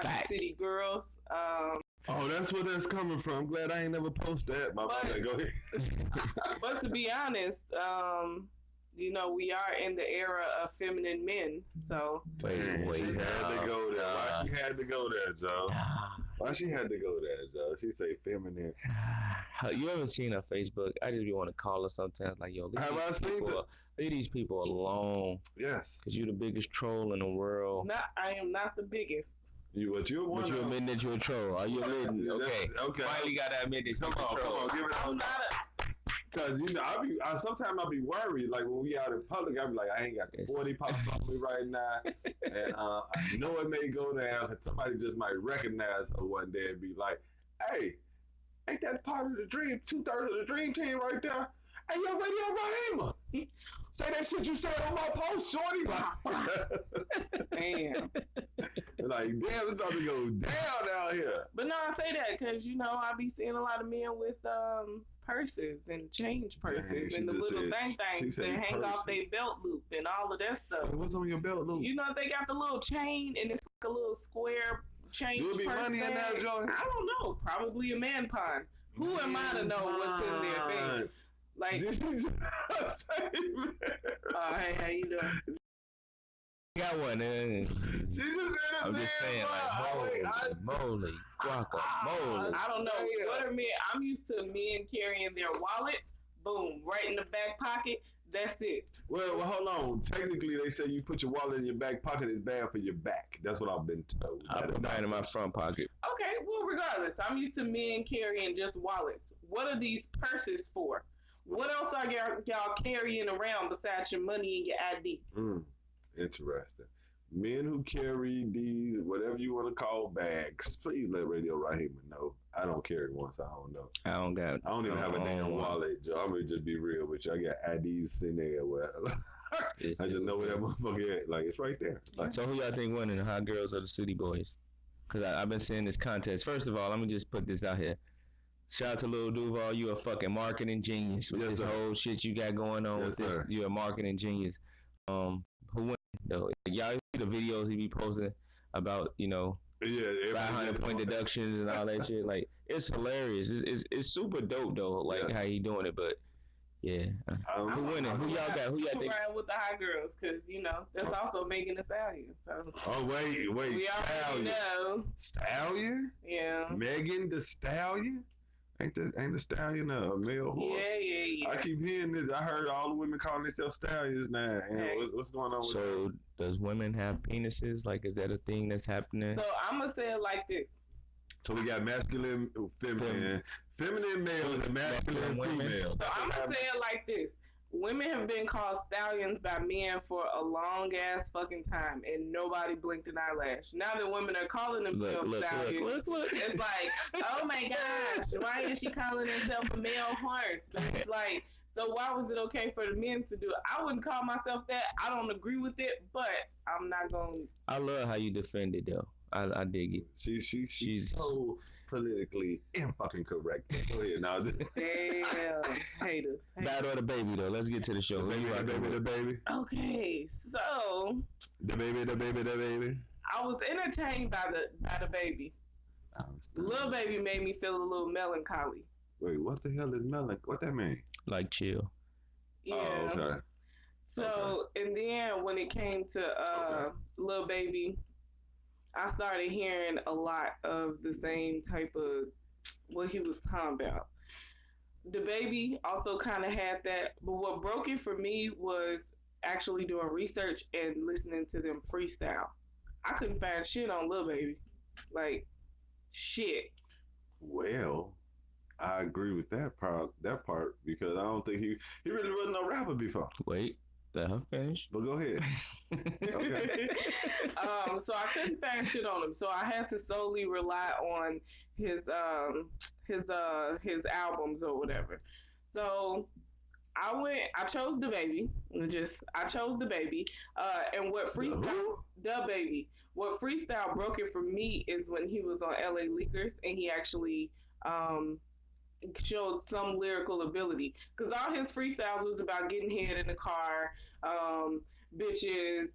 Fact. City Girls. Oh, that's where that's coming from. I'm glad I ain't never post that. My bad. Go ahead. But to be honest, we are in the era of feminine men. So Wait, She had no, to go there. Why nah, she had to go there, Joe? Why she had to go there, Joe? She say feminine. You ever seen her Facebook? I just be want to call her sometimes. Like, yo, Have I seen that? leave these people alone. Yes. Cause you the biggest troll in the world. I am not the biggest. You're one. But you of- admitting that you're a troll? Are you admitting? Yeah, Okay. okay. Finally got to admit this. Come on, give it I'm up. not a. Cause sometimes I be worried. Like when we out in public, I be like, I ain't got the 40 pops on me right now, and I know it may go down. And somebody just might recognize her one day and be like, "Hey, ain't that part of the dream? 2/3 of the dream team right there? Hey, yo, Radio Rahima, say that shit you said on my post, shorty." Man. Like, damn, it's about to go down out here. But no, I say that because I be seeing a lot of men with purses and change purses she and the just little said- she things said that hang off purses. their belt loop and all of that stuff. What's on your belt, Lou? They got the little chain and it's like a little square change. You'll be purse money in that bag. joint. I don't know. Probably a man pond. Who am I to know what's in their thing? Like, This is just say, man. hey, how you doing? Got one. She just said I'm just saying, like, holy moly, guacamole. I don't know. Yeah. What are men? I'm used to men carrying their wallets. Boom, right in the back pocket. That's it. Well, hold on. Technically, they say you put your wallet in your back pocket is bad for your back. That's what I've been told. I put mine in my front pocket. Okay, well, regardless, I'm used to men carrying just wallets. What are these purses for? What else are y'all carrying around besides your money and your ID? Interesting. Men who carry these, whatever you want to call bags, please let Radio Rahima know. I don't carry one, so I don't know. I don't even have a damn wallet, Joe. I'm gonna just be real with you. I got IDs sitting there. Well, I just know where that motherfucker at. Like, it's right there. Like, So who y'all think winning, the hot girls or the city boys? Because I've been seeing this contest. First of all, let me just put this out here. Shout out to Lil Duval. You a fucking marketing genius with this whole shit you got going on with this. You're a marketing genius. Who won though? Y'all see the videos he be posting about, yeah, 500 point deductions and all that shit. Like, it's hilarious. It's super dope though. Like how he doing it, but yeah. Who winning? Who y'all got? Who y'all think? Right with the hot girls, because that's also Megan Thee Stallion. So. Oh wait, We already know. Stallion? Yeah. Megan Thee Stallion? Ain't the stallion a male horse? Yeah. I keep hearing this. I heard all the women calling themselves stallions now. And what's going on with that? So does women have penises? Like, is that a thing that's happening? So I'm gonna say it like this. So we got masculine, feminine males and masculine females. So I'm gonna say it like this. Women have been called stallions by men for a long ass fucking time, and nobody blinked an eyelash. Now that women are calling themselves stallions, it's like, oh my gosh, why is she calling herself a male horse? But it's like, so why was it okay for the men to do it? I wouldn't call myself that. I don't agree with it, but I'm not gonna. I love how you defend it though. I dig it. She's so politically fucking correct. Go ahead now. Damn, haters. Bad or the baby though. Let's get to the show. The baby. Okay, so the baby. I was entertained by the baby. Lil Baby made me feel a little melancholy. Wait, what the hell is melancholy? What that mean? Like chill. Yeah. Oh, okay. So and then when it came to Lil Baby, I started hearing a lot of the same type of what he was talking about. The Baby also kind of had that, but what broke it for me was actually doing research and listening to them freestyle. I couldn't find shit on Lil Baby, like shit. Well, I agree with that part because I don't think he really wasn't no rapper before. Wait. Let her finish. But go ahead. Okay. So I couldn't find shit on him, so I had to solely rely on his albums or whatever. So I chose the baby. I chose the baby. And what freestyle the baby. What freestyle broke it for me is when he was on LA Leakers and he actually showed some lyrical ability, because all his freestyles was about getting head in the car, bitches,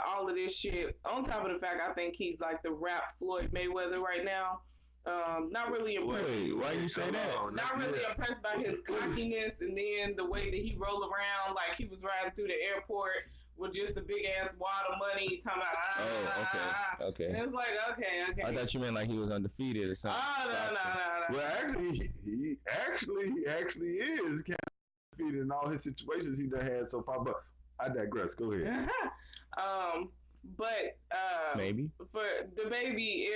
all of this shit. On top of the fact, I think he's like the rap Floyd Mayweather right now. Not really impressed. Wait, why you say that? Not really impressed by his cockiness, and then the way that he rolled around like he was riding through the airport with just a big ass wad of money, talking about okay. And it's like, okay. I thought you meant like he was undefeated or something. No. Well, actually, he actually is kind of defeated in all his situations he done had so far. But I digress. Go ahead. But maybe for the baby,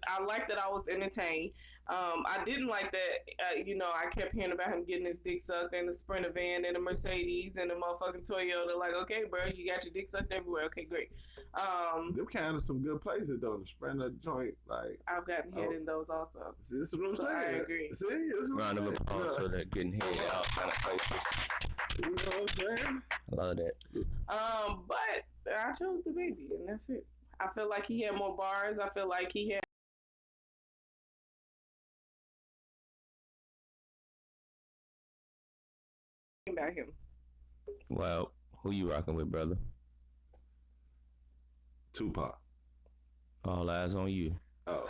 I like that I was entertained. I didn't like that, I kept hearing about him getting his dick sucked in the Sprinter van and the Mercedes and the motherfucking Toyota. Like, okay, bro, you got your dick sucked everywhere. Okay, great. Them kind of some good places though. The Sprinter joint, like I've gotten hit in those also. This is what I'm saying. I agree. See, it's round of applause for that getting hit out kind of places. You know what I'm saying? I love that. But I chose the baby, and that's it. I feel like he had more bars. I feel like he had. About him. Well, who you rocking with, brother? Tupac. All eyes on you. Oh.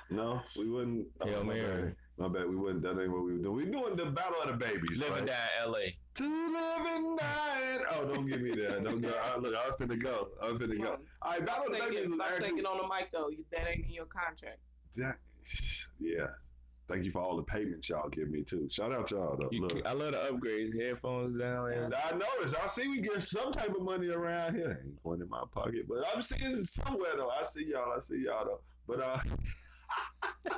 No, we wouldn't. Hail Mary. My bad. We wouldn't. That ain't what we were doing. We doing the Battle of the Babies. Live and right? die in L.A. To live and die. Oh, don't give me that. Don't go. Look, I'm finna go. All right, Battle of the Babies is Stop actually. thinking on the mic though. That ain't in your contract. Yeah. Thank you for all the payments y'all give me too. Shout out y'all though. Look. I love the upgrades. Headphones down there. I noticed. I see we get some type of money around here. Ain't going in my pocket, but I'm seeing it somewhere though. I see y'all though. But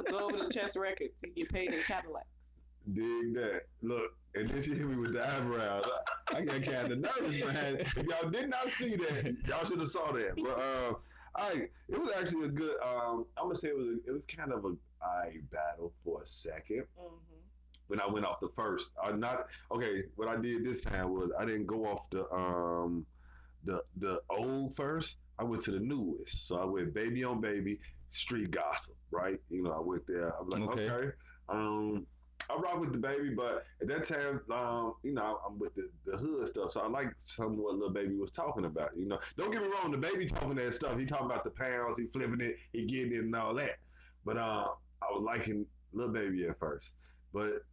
Go over to Chess Records and get paid in Cadillacs. dig that. Look, and then she hit me with the eyebrows. I got kind of nervous, man. If y'all did not see that, y'all should have saw that. But it was actually a good. I'm gonna say it was kind of a battle for a second. Mm-hmm. When I went off the first, what I did this time was I didn't go off the old first. I went to the newest. So I went Baby on Baby, Street Gossip, right? I went there. I'm like, okay. I rock with the Baby, but at that time, I'm with the hood stuff. So I like some of what Lil Baby was talking about. Don't get me wrong, the Baby talking that stuff. He talking about the pounds, he flipping it, he getting it and all that. But I was liking Lil Baby at first. But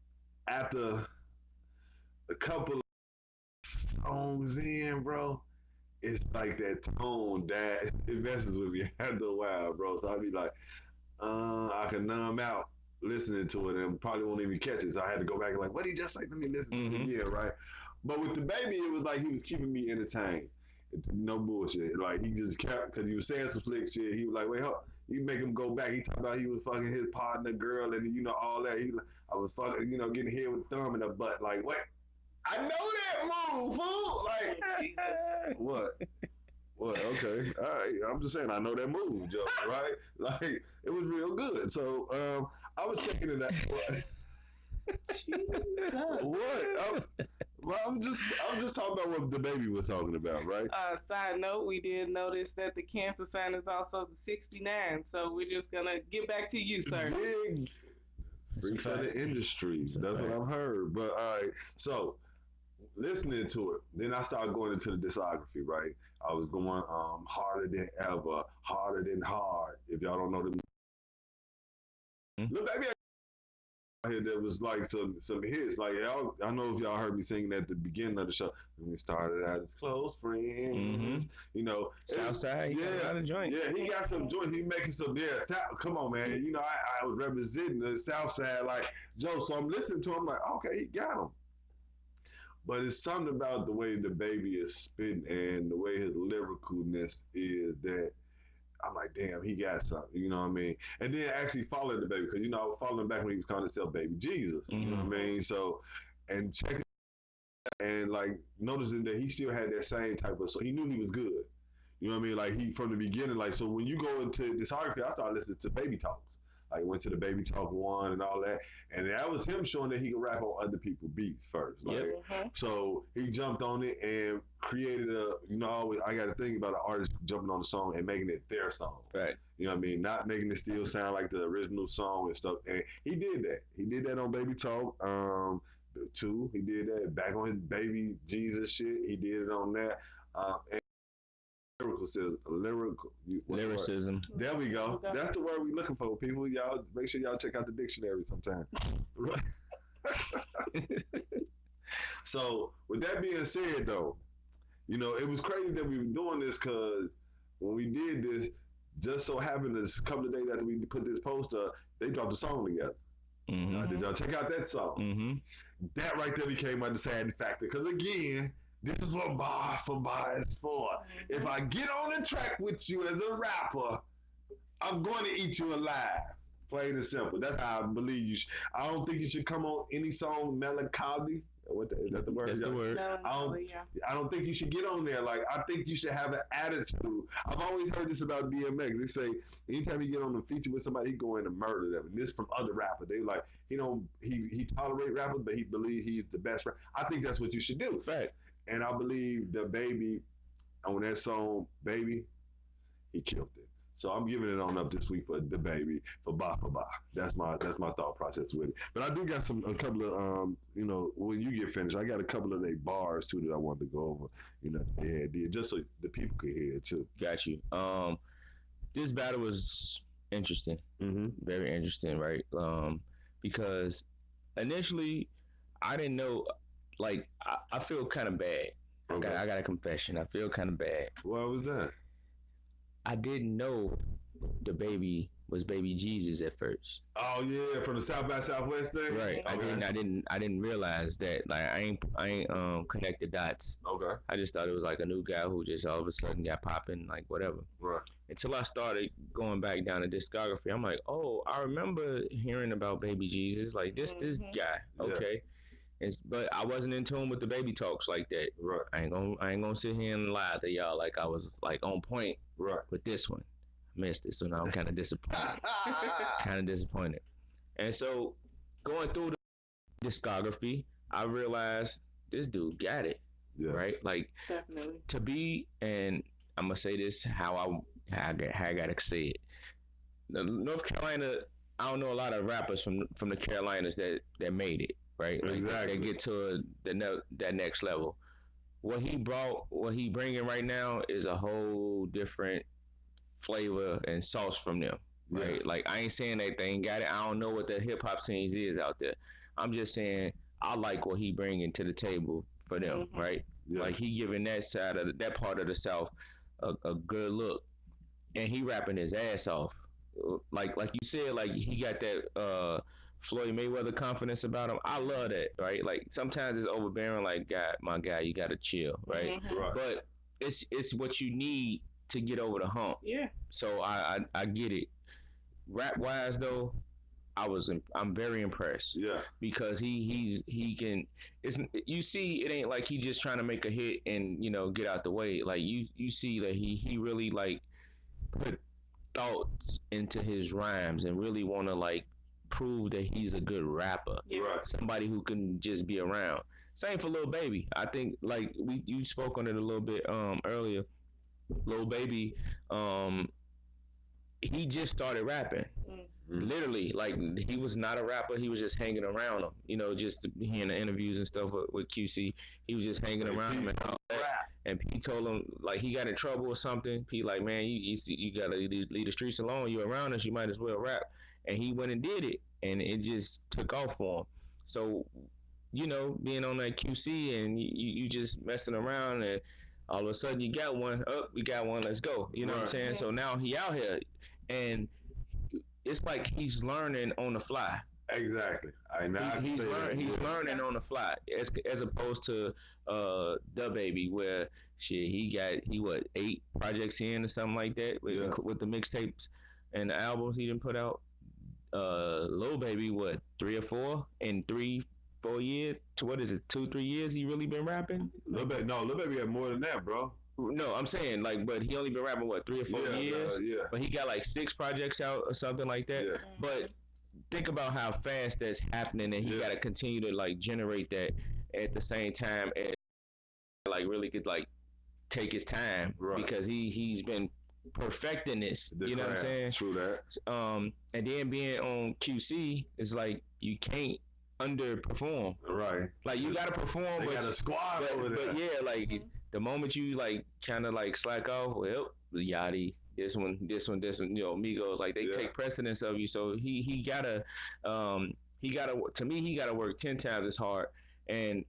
after a couple of songs in, bro, it's like that tone that it messes with me after a while, bro. So I'll be like, I can numb out listening to it and probably won't even catch it. So I had to go back and like, what did he just say? Let me listen to it again, right? But with the Baby, it was like he was keeping me entertained. No bullshit. Like he just kept, because he was saying some slick shit. He was like, wait, hold. You make him go back. He talked about he was fucking his partner girl and all that. I was fucking, getting hit with a thumb in the butt. Like, what? I know that move, fool. Like, what? Okay, all right. I'm just saying, I know that move, Joe. Right? Like, it was real good. So, I was checking it out. What? I'm just talking about what the Baby was talking about, right? Side note, we did notice that the cancer sign is also the 69. So we're just gonna get back to you, sir. Big freaks of the industry. That's what I've heard. But all right, so listening to it, then I started going into the discography, right? I was going harder than ever, harder than hard. If y'all don't know the Lil Baby here that was like some hits. Like I know if y'all heard me singing at the beginning of the show when we started out as close friends. Southside, he got some joints. He making some come on, man. I was representing the Southside like Joe, so I'm listening to him like, okay, he got him. But it's something about the way the Baby is spitting and the way his lyricalness is that I'm like, damn, he got something, you know what I mean? And then actually following the Baby, because, I was following back when he was calling himself Baby Jesus, you know what I mean? So, and checking and like noticing that he still had that same type of, so he knew he was good. You know what I mean? Like he, from the beginning, like, so when you go into discography, I started listening to Baby Talks. Like went to the Baby Talk one and all that, and that was him showing that he could rap on other people's beats first. Like, so he jumped on it and created a. You know, always I got to think about an artist jumping on the song and making it their song. Right. You know what I mean? Not making it still sound like the original song and stuff. And he did that. He did that on Baby Talk. Too. He did that back on his Baby Jesus shit. He did it on that. And lyricism. There we go. That's the word we're looking for, people. Y'all make sure y'all check out the dictionary sometime. Right. So with that being said, though, you know, it was crazy that we were doing this because when we did this, just so happened a couple of days after we put this post up, they dropped a song together. Did y'all check out that song? That right there became my deciding factor. Because again, this is what bar for bar is for. If I get on the track with you as a rapper, I'm going to eat you alive. Plain and simple. That's how I believe you should. I don't think you should come on any song melancholy. Is that the word? That's the word. I don't think you should get on there. Like, I think you should have an attitude. I've always heard this about DMX. They say anytime he get on the feature with somebody, he go in and murder them. And this from other rappers. They like he tolerate rappers, but he believes he's the best rapper. I think that's what you should do. Fact. And I believe the Baby on that song, Baby, he killed it. So I'm giving it on up this week for the Baby for Ba. That's my thought process with it. But I do got a couple of you know, when you get finished, I got a couple of their bars too that I wanted to go over. You know, they did just so the people could hear it too. Got you. This battle was interesting, very interesting, right? Because initially I didn't know. Like I feel kind of bad. Okay. I got a confession. I feel kind of bad. What was that? I didn't know the Baby was Baby Jesus at first. Oh yeah, from the South by Southwest thing. Right. Okay. I didn't realize that. Like I ain't connect the dots. Okay. I just thought it was like a new guy who just all of a sudden got popping, like whatever. Right. Until I started going back down the discography, I'm like, oh, I remember hearing about Baby Jesus. Like this guy. Okay. Yeah. But I wasn't in tune with the Baby Talks like that. Right. I ain't gonna sit here and lie to y'all like I was like on point. Right. With this one. I missed it, so now I'm kind of disappointed. And so going through the discography, I realized this dude got it. Yes. Right? Like definitely. To be, and I'm gonna say this how I gotta say it. North Carolina, I don't know a lot of rappers from the Carolinas that made it. Right, like exactly. They get to that next level. What he bringing right now is a whole different flavor and sauce from them. Right, yeah. Like I ain't saying that they ain't got it. I don't know what the hip hop scenes is out there. I'm just saying I like what he bringing to the table for them. Right, yeah. Like he giving that side of that part of the South a good look, and he rapping his ass off. Like you said, like he got that. Floyd Mayweather confidence about him. I love that, right? Like sometimes it's overbearing, like God, my guy, you gotta chill, right? Right. But it's what you need to get over the hump. Yeah. So I get it. Rap wise though, I'm very impressed. Yeah. Because he can. You see, it ain't like he just trying to make a hit and get out the way. Like you see that he really like put thoughts into his rhymes and really want to like prove that he's a good rapper. Yeah. Right. Somebody who can just be around. Same for Lil Baby. I think like you spoke on it a little bit earlier. Lil Baby, he just started rapping. Literally, like he was not a rapper. He was just hanging around him. Just hearing the interviews and stuff with QC. He was just hanging around him and all that. And P told him like he got in trouble or something. P like, man, you gotta leave the streets alone. You around us, you might as well rap. And he went and did it, and it just took off for him. So, being on that QC and you just messing around, and all of a sudden you got one. We got one. Let's go. You know what I'm saying? So now he out here, and it's like he's learning on the fly. Exactly. He's learning on the fly, as opposed to the Baby, where he 8 projects in or something like that with the mixtapes and the albums he didn't put out. Lil Baby, 3 or 4 in 3-4 years? What is it? 2-3 years he really been rapping? Lil Baby had more than that, bro. No, I'm saying like, but he only been rapping what 3 or 4 years. Yeah. But he got like 6 projects out or something like that. Yeah. But think about how fast that's happening, and he got to continue to like generate that at the same time as like really could like take his time because he's been perfecting this. You know what I'm saying? True that. And then being on QC is like you can't underperform. Right. Like you gotta perform. They got a squad over there. But yeah, like the moment you like kind of like slack off, well, Yachty, this one, you know, Migos, like they take precedence of you. So he gotta to me he gotta work 10 times as hard. And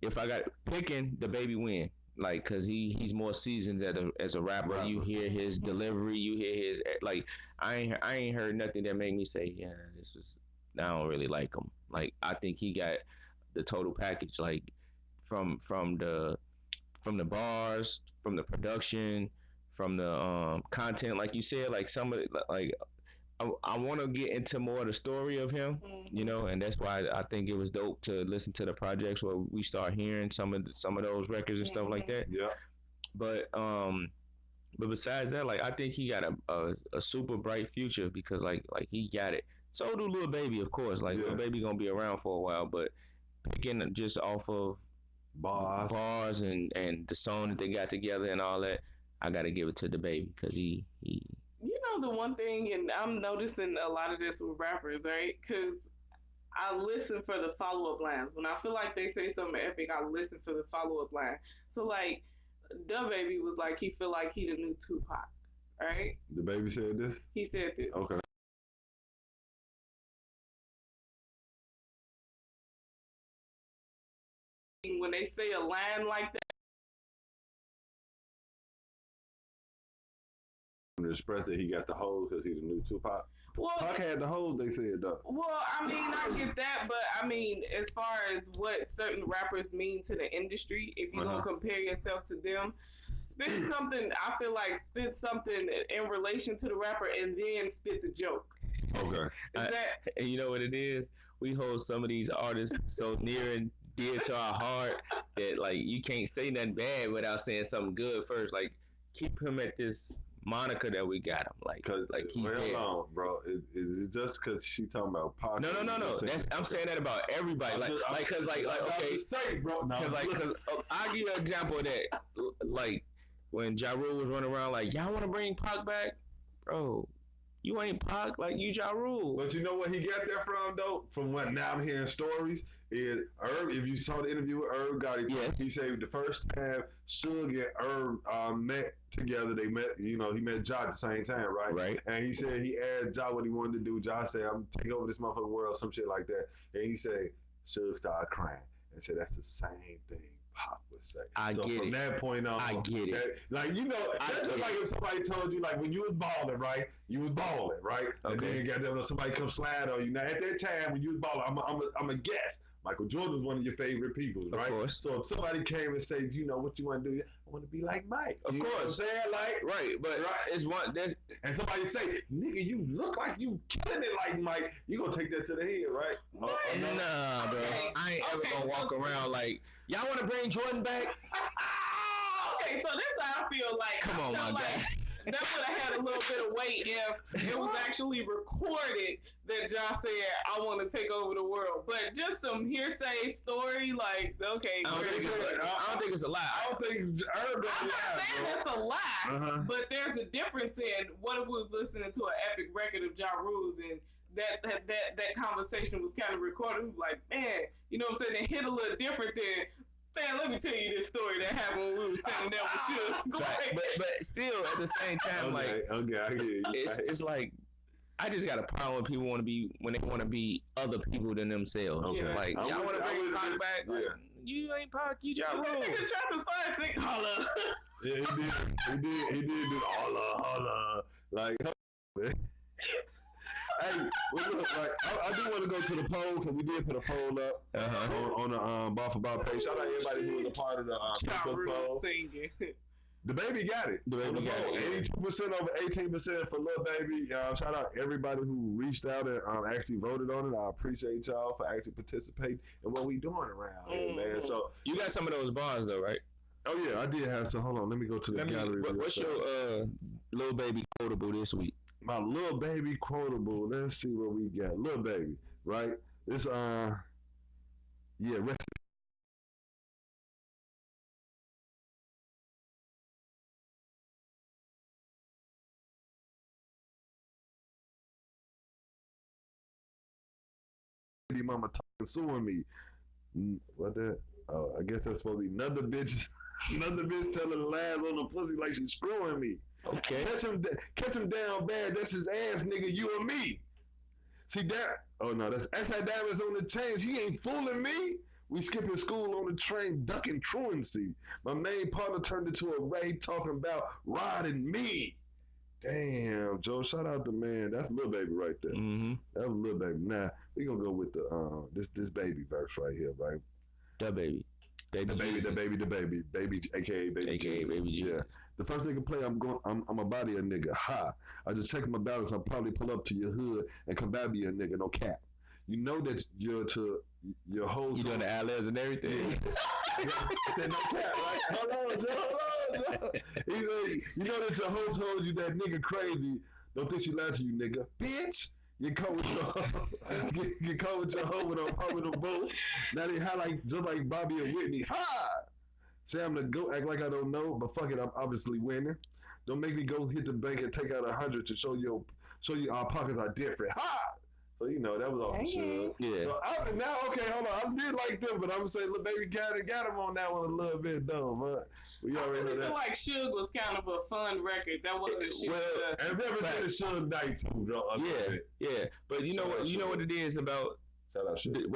if I got picking, the baby win. Like, cause he's more seasoned as a rapper. Right. You hear his delivery, you hear his like. I ain't heard nothing that made me say, yeah, this was. I don't really like him. Like, I think he got the total package. Like, from the bars, from the production, from the content. Like you said, like some of it, like. I want to get into more of the story of him, you know, and that's why I think it was dope to listen to the projects where we start hearing some of those records and stuff like that. Yeah. But besides that, like I think he got a super bright future because like he got it. So do Lil Baby, of course. Like Lil Baby gonna be around for a while, but picking just off of bars and the song that they got together and all that, I gotta give it to the Baby because he. You know the one thing, and I'm noticing a lot of this with rappers, right? Because I listen for the follow-up lines. When I feel like they say something epic, I listen for the follow-up line. So like, DaBaby was like, he feel like he the new Tupac, right? DaBaby said this? He said this. Okay. When they say a line like that, express that he got the hoes because he the new Tupac. Well, Pac had the hoes, they said though. Well, I mean, I get that, but I mean, as far as what certain rappers mean to the industry, if you're gonna compare yourself to them, spit something. I feel like spit something in relation to the rapper, and then spit the joke. Okay. And you know what it is? We hold some of these artists so near and dear to our heart that like you can't say nothing bad without saying something good first. Like keep him at this moniker that we got him like he's there. On, bro. Is it just because she talking about Pac? No. I'm saying that about everybody. Cause I'll give you an example of that. Like when Ja Rule was running around like, y'all want to bring Pac back, bro? You ain't Pac, like you Ja Rule. But you know what he got that from though? From what now I'm hearing stories is Herb. If you saw the interview with Herb Gotti, he said the first time Suge and Herb met together, they met. You know, he met Ja at the same time, right? Right. And he said he asked Ja what he wanted to do. Ja said, "I'm taking over this motherfucking world," some shit like that. And he said Suge started crying and said that's the same thing Pac would say. From that point on, I get it. Like you know, that's just like if somebody told you like when you was balling, right? You was balling, right? Okay. And then goddamn, somebody come slide on you. Now at that time when you was balling, I'm a guess. Michael Jordan was one of your favorite people, right? Of course. So if somebody came and said, you know, what you want to do? I want to be like Mike. Of course. Know what I'm saying? Like, right, but it's one. And somebody say, nigga, you look like you killing it like Mike. You gonna take that to the head, right? Nah, bro. I ain't ever gonna walk around like, y'all want to bring Jordan back? Okay, so this how I feel like. Come on, my guy. That would have had a little bit of weight if it was actually recorded that Ja said, I want to take over the world. But just some hearsay story, like, okay. I don't think it's a lie. I don't think Herb I'm not saying it's a lie, but there's a difference in what if we was listening to an epic record of Ja Rule's and that conversation was kind of recorded. Like, man, you know what I'm saying? It hit a little different than, man, let me tell you this story that happened when we were standing there with Suge. Right. But still, at the same time, I hear you. It's like I just got a problem with people when they want to be other people than themselves. Okay. Like y'all want to bring Pac back? Yeah. Like, you ain't Pac, you Ja Rule. Nigga tried to start singing holla. Yeah, he did do holla. Like, hey, well, look, like I do want to go to the poll because we did put a poll up on the Bar for Bar page. Shout out everybody who was a part of the Facebook poll. Singing. DaBaby got it. DaBaby got it. 82% over 18% for Lil Baby. Shout out everybody who reached out and actually voted on it. I appreciate y'all for actually participating in what we doing around here, man. So you got some of those bars though, right? Oh yeah, I did have some. Hold on, let me go to the gallery. What's your little baby quotable this week? My little baby quotable. Let's see what we got. Little baby, right? This rest baby mama talking suing me. What that? Oh, I guess that's supposed to be another bitch. Another bitch telling lies on the pussy like she's screwing me. Okay. Catch him down bad. That's his ass, nigga. You and me. See that? Oh no, that's that diamonds on the chains. He ain't fooling me. We skipping school on the train, ducking truancy. My main partner turned into a Ray talking about riding me. Damn, Joe, shout out to man. That's Lil Baby right there. Mm-hmm. That was Lil Baby. Now we gonna go with the this baby verse right here, right? The baby, baby, aka Baby Jesus. Baby Jesus. Yeah. The first nigga play, I'm a body a nigga. Ha! I just checked my balance. I'll probably pull up to your hood and come back be a nigga. No cap. You know that you're to your whole. You doing the ad-libs and everything. Said no cap, right? Hold on, Joe. He said, you know that your hoe told you that nigga crazy. Don't think she lied to you, nigga. Bitch. Get caught with your hoe with a pump with a boat. Now they highlight just like Bobby and Whitney. Ha! Say I'm the GOAT, act like I don't know, but fuck it, I'm obviously winning. Don't make me go hit the bank and take out 100 to show you our pockets are different. Ha! So you know that was off the show. Yeah. So now okay, hold on. I did like them, but I'm gonna say Lil Baby got him on that one a little bit though, but we already know that. I feel like Suge was kind of a fun record. That wasn't Suge. Well, I've never seen a Suge night too, bro. Yeah. But you know what it is about. Shout out Suge.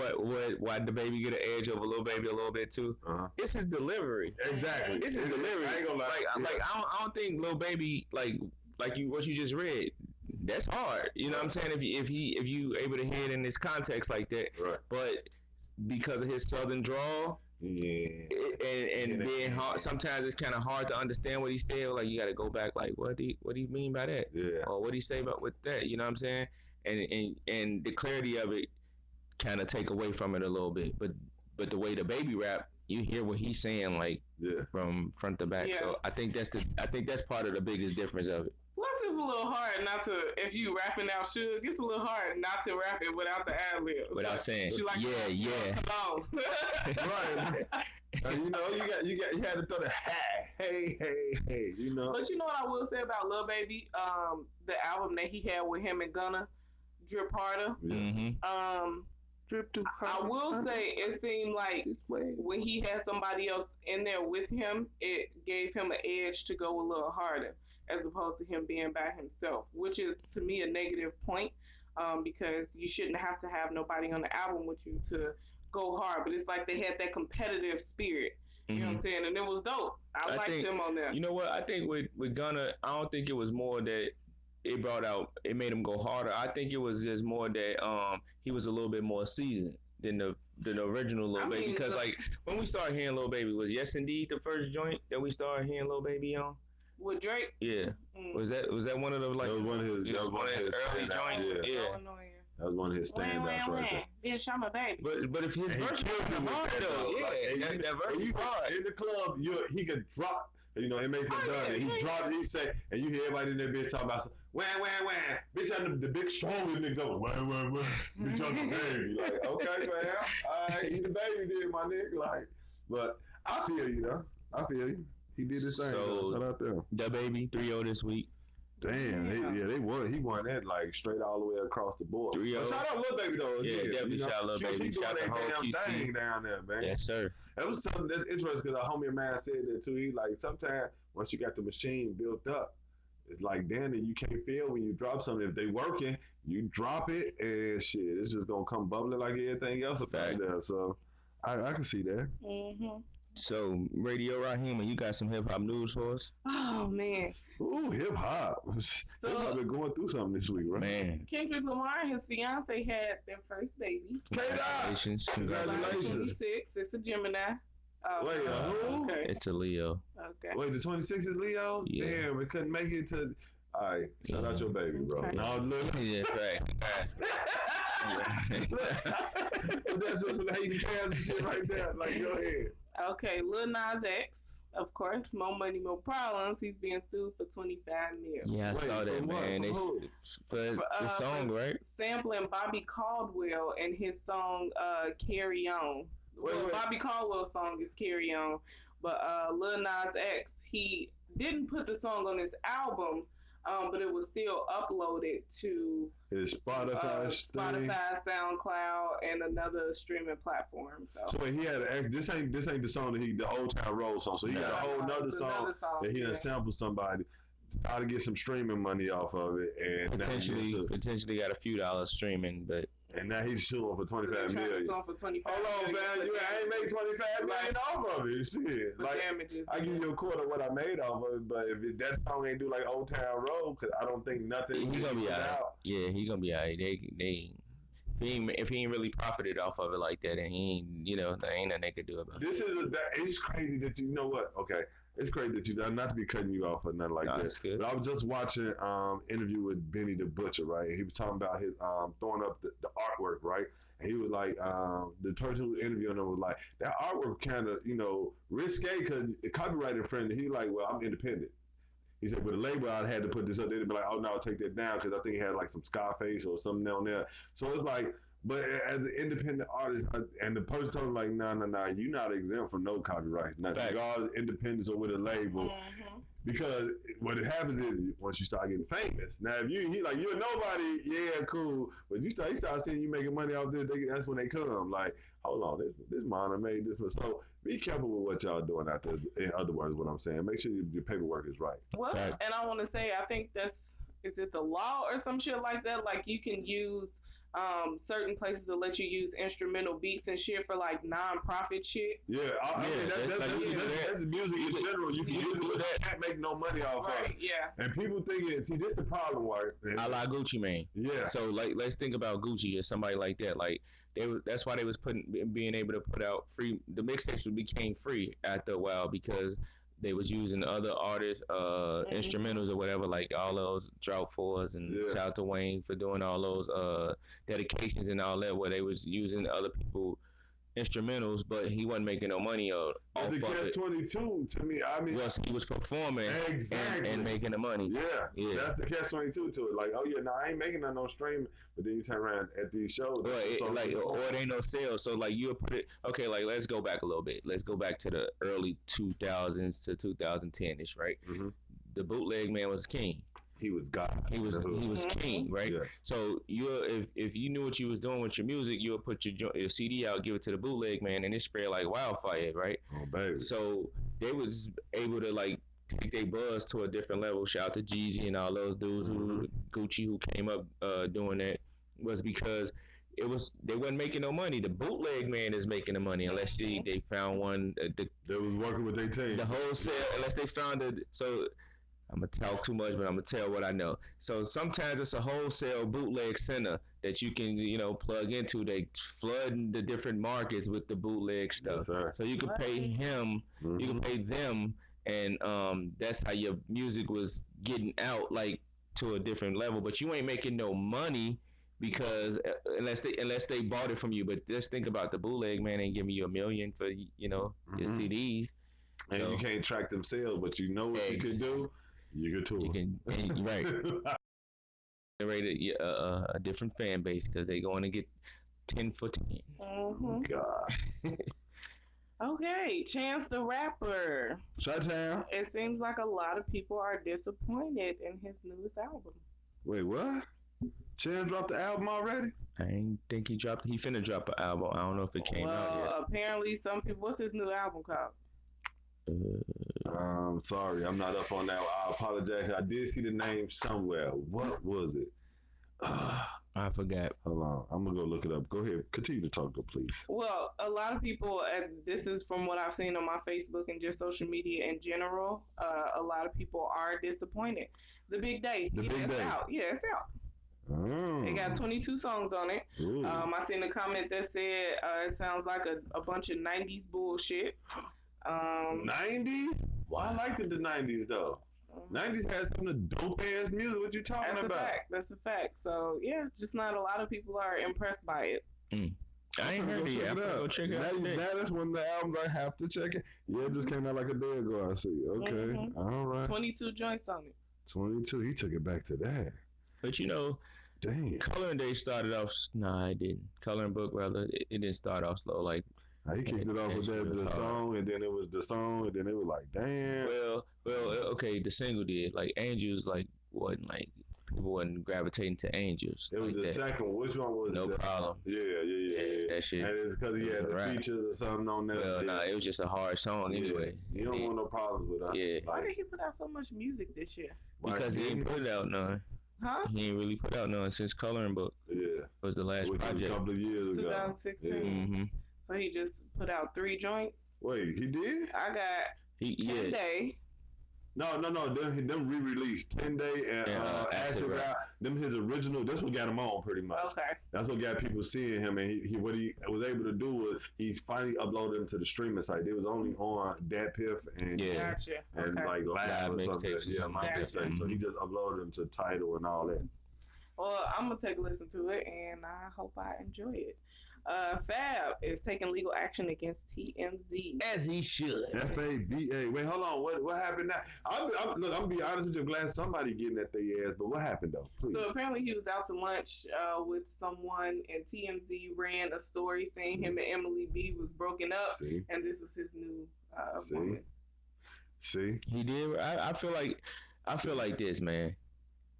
Why the baby get an edge over Lil Baby a little bit too? It's his delivery. Exactly. It's his delivery. I ain't gonna lie. I don't think Lil Baby like what you just read. That's hard. You know what I'm saying? If you able to hear it in this context like that. Right. But because of his southern drawl. Yeah. And then sometimes it's kind of hard to understand what he said. Like you got to go back. Like what do you mean by that? Yeah. Or what do you say about with that? You know what I'm saying? And the clarity of it kind of take away from it a little bit. But the way the baby rap, you hear what he's saying like from front to back. Yeah. So I think that's part of the biggest difference of it. Plus, it's a little hard not to, if you rapping out Suge, it's a little hard not to rap it without the ad-libs. Without saying, like, yeah. Come on. Right. You know, you had to throw the hey, you know. But you know what I will say about Lil Baby? The album that he had with him and Gunna, Drip Harder. Mm-hmm. Drip too hard. I will say it seemed like when he had somebody else in there with him, it gave him an edge to go a little harder, as opposed to him being by himself, which is to me a negative point, because you shouldn't have to have nobody on the album with you to go hard. But it's like they had that competitive spirit. You know what I'm saying? And it was dope. I liked him on there. You know what? I think with Gunna, I don't think it was more that it made him go harder. I think it was just more that he was a little bit more seasoned than the original Lil Baby. Because like when we started hearing Lil Baby, was Yes Indeed the first joint that we started hearing Lil Baby on? With Drake? Yeah. Was that one of the like? That was one of his early joints. Yeah. That was one of his standouts right there. Bitch, I'm a baby. But if his verse was hard though, that verse is hard. In the club, he could drop. You know, it made them done it. He dropped it, he said, and you hear everybody in that bitch talking about wham. Bitch, I'm the big strongest nigga. Wham. Bitch, I'm the baby. Like, okay, man. All right, he the baby did, my nigga. Like, but I feel you, though. I feel you. He did his thing. So, shout out there. The Baby 3-0 this week. Damn, they won. He won that like straight all the way across the board. 3-0. But shout out Lil Baby though. Yeah, definitely shout out Lil Baby. Shout out the whole thing down there, man. Yes, sir. That was something that's interesting because a homie of mine said that too. He like sometimes once you got the machine built up, it's like then you can't feel when you drop something. If they working, you drop it and shit, it's just gonna come bubbling like everything else up there. So I can see that. Mm-hmm. So Radio Rahima, you got some hip hop news for us? Oh man. Ooh, hip hop. They probably going through something this week, right? Man. Kendrick Lamar and his fiance had their first baby. Congratulations. 26. It's a Gemini. Wait, who? Okay. It's a Leo. Okay. Wait, the 26 is Leo? Yeah. Damn, we couldn't make it to. All right, shout out your baby, bro. Okay. No, look. Yeah, right. That's just some hating cats and shit right there. Like, go ahead. Okay, Lil Nas X of course, More Money, More Problems. He's being sued for $25 million. Yeah, I saw that, man. They for the song, right? Sampling Bobby Caldwell and his song "Carry On." Bobby Caldwell's song is "Carry On," but Lil Nas X, he didn't put the song on his album, but it was still uploaded to his Spotify, SoundCloud, and another streaming platform. So he had this ain't the song that the Old Town Road song. So he got a whole nother song that he done sampled somebody how to get some streaming money off of it, and potentially got a few dollars streaming, but. And now he's suing for $25 million. Hold on, man. I ain't made $25 million off of it. Shit. Like, damages. I give you a quarter of what I made off of it, but if that song ain't do like Old Town Road, because I don't think nothing. He gonna be out. Yeah, he gonna be out. If he ain't really profited off of it like that, and he ain't, there ain't nothing they could do about it. It's crazy that you know what? Okay. It's great that you done, not to be cutting you off or nothing like that. Good. But I was just watching interview with Benny the Butcher, right? And he was talking about his throwing up the artwork, right? And he was like, the person who was interviewing him was like, that artwork kind of, risque because copyright infringement. He like, well, I'm independent. He said, with a label, I had to put this up. They'd be like, oh, no, I'll take that down because I think he had like some Scarface or something down there. So it's like, but as an independent artist, and the person told him like, nah, you're not exempt from no copyright. Nothing. Regardless, independence or with a label. Mm-hmm. Because what happens is once you start getting famous. Now, if you're nobody, yeah, cool. But he start seeing you making money off this, that's when they come. Like, hold on, this miner made this one. So be careful with what y'all doing out there. In other words, what I'm saying, make sure your paperwork is right. Well, and I want to say, I think is it the law or some shit like that? Like you can use certain places to let you use instrumental beats and shit for like non-profit shit. Yeah, I mean that's the music in general. You can use it, but you can't make no money off of it. Yeah. And people thinking, see, this the problem, right? I like Gucci Mane. Yeah. So like, let's think about Gucci or somebody like that. Like that's why they was being able to put out free. The mixtapes became free after a while because they was using other artists, instrumentals or whatever, like all those Drought 4s and shout out to Wayne for doing all those dedications and all that, where they was using other people instrumentals, but he wasn't making no money off of it. The Catch-22 to me, I mean, he was performing and making the money. Yeah, that's the Catch-22 to it. Like, oh yeah, no, I ain't making no streaming, but then you turn around at these shows, or it ain't no sales. So like you'll put it. Okay, like let's go back a little bit. Let's go back to the early 2000s to 2010ish, right? Mm-hmm. The bootleg man was king. He was God. He was king, right? Yes. So if you knew what you was doing with your music, you'll put your CD out, give it to the bootleg man, and it spread like wildfire, right? Oh baby. So they was able to like take their buzz to a different level. Shout out to Jeezy and all those dudes who Gucci who came up doing that, was because they wasn't making no money. The bootleg man is making the money unless they found one that was working with their team. The wholesale, unless they found it. So I'm gonna talk too much, but I'm gonna tell what I know. So sometimes it's a wholesale bootleg center that you can, plug into. They flood the different markets with the bootleg stuff. Yes, so you can pay him, you can pay them, and that's how your music was getting out like to a different level. But you ain't making no money because unless they bought it from you. But just think about the bootleg man ain't giving you $1 million for your CDs, and you can't track them sales, but you know what you can do. You could tour. Right. Rated a different fan base because they going to get 10 for 10. Oh God. Okay, Chance the Rapper. Shut-town. It seems like a lot of people are disappointed in his newest album. Wait, what? Chance dropped the album already? I ain't think he dropped. He finna drop an album. I don't know if it came out yet. Apparently, some people. What's his new album called? Sorry, I'm not up on that. I apologize. I did see the name somewhere. What was it? I forgot. Hold on. I'm going to go look it up. Go ahead. Continue to talk, please. Well, a lot of people, this is from what I've seen on my Facebook and just social media in general, a lot of people are disappointed. The Big Day. It's out. Yeah, it's out. It got 22 songs on it. I seen a comment that said it sounds like a bunch of 90s bullshit. 90s? Well, I liked the 90s though. 90s had some of the dope ass music. What you talking about? That's a fact. So yeah, just not a lot of people are impressed by it. I ain't heard it yet. I'm gonna go check it out. Now that's one of the albums I have to check it. Yeah, it just came out like a day ago. I see. Okay, all right. 22 joints on it. 22. He took it back to that. But you know, damn. Coloring Day started off. Nah, it didn't. Coloring Book rather. It didn't start off slow. Like he kicked it off with the song, and then it was the song, and then it was like, damn. Well, okay. The single did. Like Angels, like wasn't like people wasn't gravitating to Angels. It was like the that. second one. Which one was it? No Problem. Yeah. That shit. And it's because he had the features or something on that. Well, nah, it was just a hard song anyway. You don't want no problems with us. Yeah. Why did he put out so much music this year? Because he ain't put it out none. Huh? He ain't really put out none since Coloring Book. Yeah. Was the last project. Was a couple of years ago. 2016. Yeah. Mm-hmm. So he just put out 3 joints. Wait, he did? I got 10 Day. No. Them re-released 10 Day and Acid Rap. Them his original. That's what got him on pretty much. Okay. That's what got people seeing him, and he what he was able to do was he finally uploaded them to the streaming site. They was only on DatPiff and Gotcha. and like Live or something. So he just uploaded them to Tidal and all that. Well, I'm gonna take a listen to it, and I hope I enjoy it. Fab is taking legal action against TMZ. As he should. FABA. Wait, hold on. What happened now? I'm gonna be honest with you. I'm glad somebody getting at their ass. But what happened though? Please. So apparently he was out to lunch with someone, and TMZ ran a story saying him and Emily B was broken up, and this was his new woman. See, he did. I feel like this, man.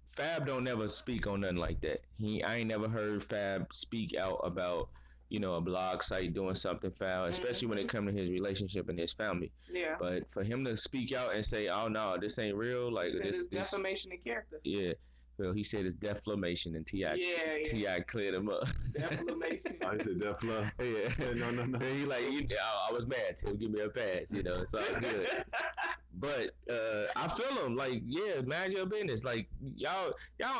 Fab don't never speak on nothing like that. I ain't never heard Fab speak out about, a blog site doing something foul, especially when it comes to his relationship and his family. Yeah. But for him to speak out and say, "Oh no, this ain't real," like this defamation of character. Yeah. Well, he said it's defamation, and T.I. cleared him up. Defamation. I said defla. Yeah. No. And he like, I was mad. Tim, give me a pass. It's all good. But I feel him. Like, yeah, mind your business. Like, y'all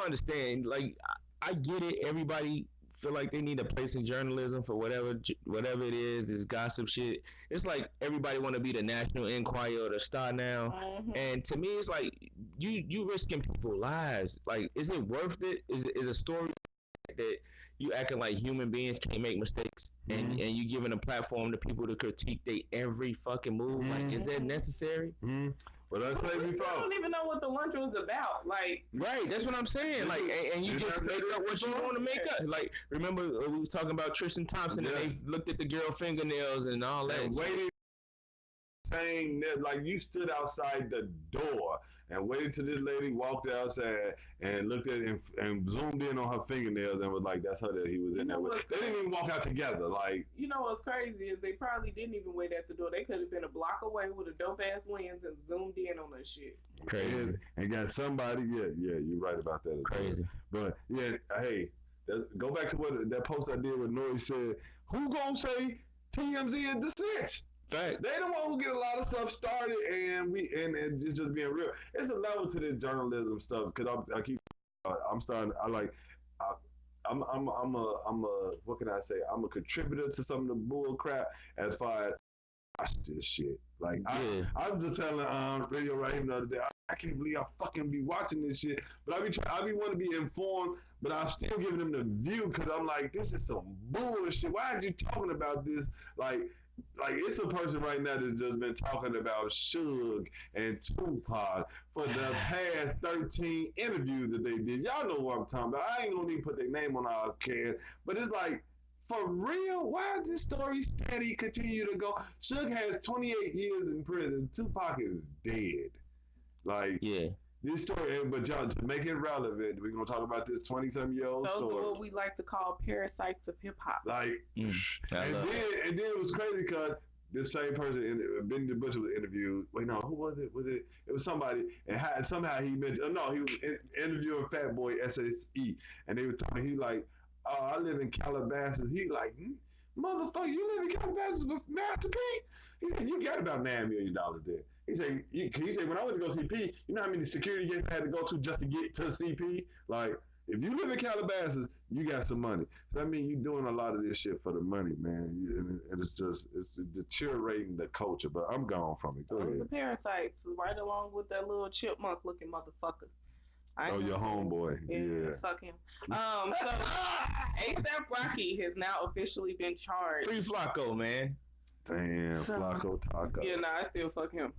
understand. Like, I get it. Everybody feel like they need a place in journalism for whatever it is. This gossip shit. It's like everybody want to be the National Enquirer or the Star now. And to me, it's like you risking people's lives. Like, is it worth it? Is a story that you acting like human beings can't make mistakes, and you giving a platform to people to critique their every fucking move? Like, is that necessary? But I say before, I don't even know what the lunch was about. Like, right? That's what I'm saying. Like, and you just make up what you want to make up. Like, remember we was talking about Tristan Thompson, and they looked at the girl fingernails and all that. And waited, saying that, like, you stood outside the door and waited till this lady walked outside and looked at it and zoomed in on her fingernails and was like, that's her that he was in there with. They didn't even walk out together. Like, what's crazy is they probably didn't even wait at the door. They could have been a block away with a dope ass lens and zoomed in on that shit. Crazy. And got somebody. Yeah, you're right about that. Crazy. But yeah, hey, go back to what that post I did with Nori said. Who gonna say TMZ is the snitch? Fact. They the one who get a lot of stuff started, and it's just being real. It's a level to this journalism stuff because I'm starting. I'm a what can I say? I'm a contributor to some of the bull crap as far as watch this shit. Like, I was just telling Radio Raheem the other day, I can't believe I fucking be watching this shit, but I be want to be informed, but I'm still giving them the view because I'm like, this is some bullshit. Why is you talking about this? Like it's a person right now that's just been talking about Suge and Tupac for the past 13 interviews that they did. Y'all know what I'm talking about. I ain't gonna even put their name on our cast, but it's like, for real? Why is this story steady continue to go? Suge has 28 years in prison. Tupac is dead. Like, this story, but y'all, to make it relevant, we're gonna talk about this 20-some-year-old story. Those are what we like to call parasites of hip hop. Like, and then it was crazy because this same person, Benny the Butcher, was interviewed. Wait, no, who was it? It was somebody, and somehow he mentioned. He was interviewing Fat Boy SSE, and they were talking. He like, oh, I live in Calabasas. He like, motherfucker, you live in Calabasas with Master P? He said, you got about $9 million there. He said, when I went to go see P, you know how many security gates I had to go to just to get to see P? Like, if you live in Calabasas, you got some money. So that means you're doing a lot of this shit for the money, man. And it's deteriorating the culture. But I'm gone from it. Go ahead. The parasites, right along with that little chipmunk looking motherfucker. Oh, your homeboy. Yeah. Fuck him. So ASAP Rocky has now officially been charged. Free Flacco, man. Damn, Flacco Taco. Yeah, I still fuck him.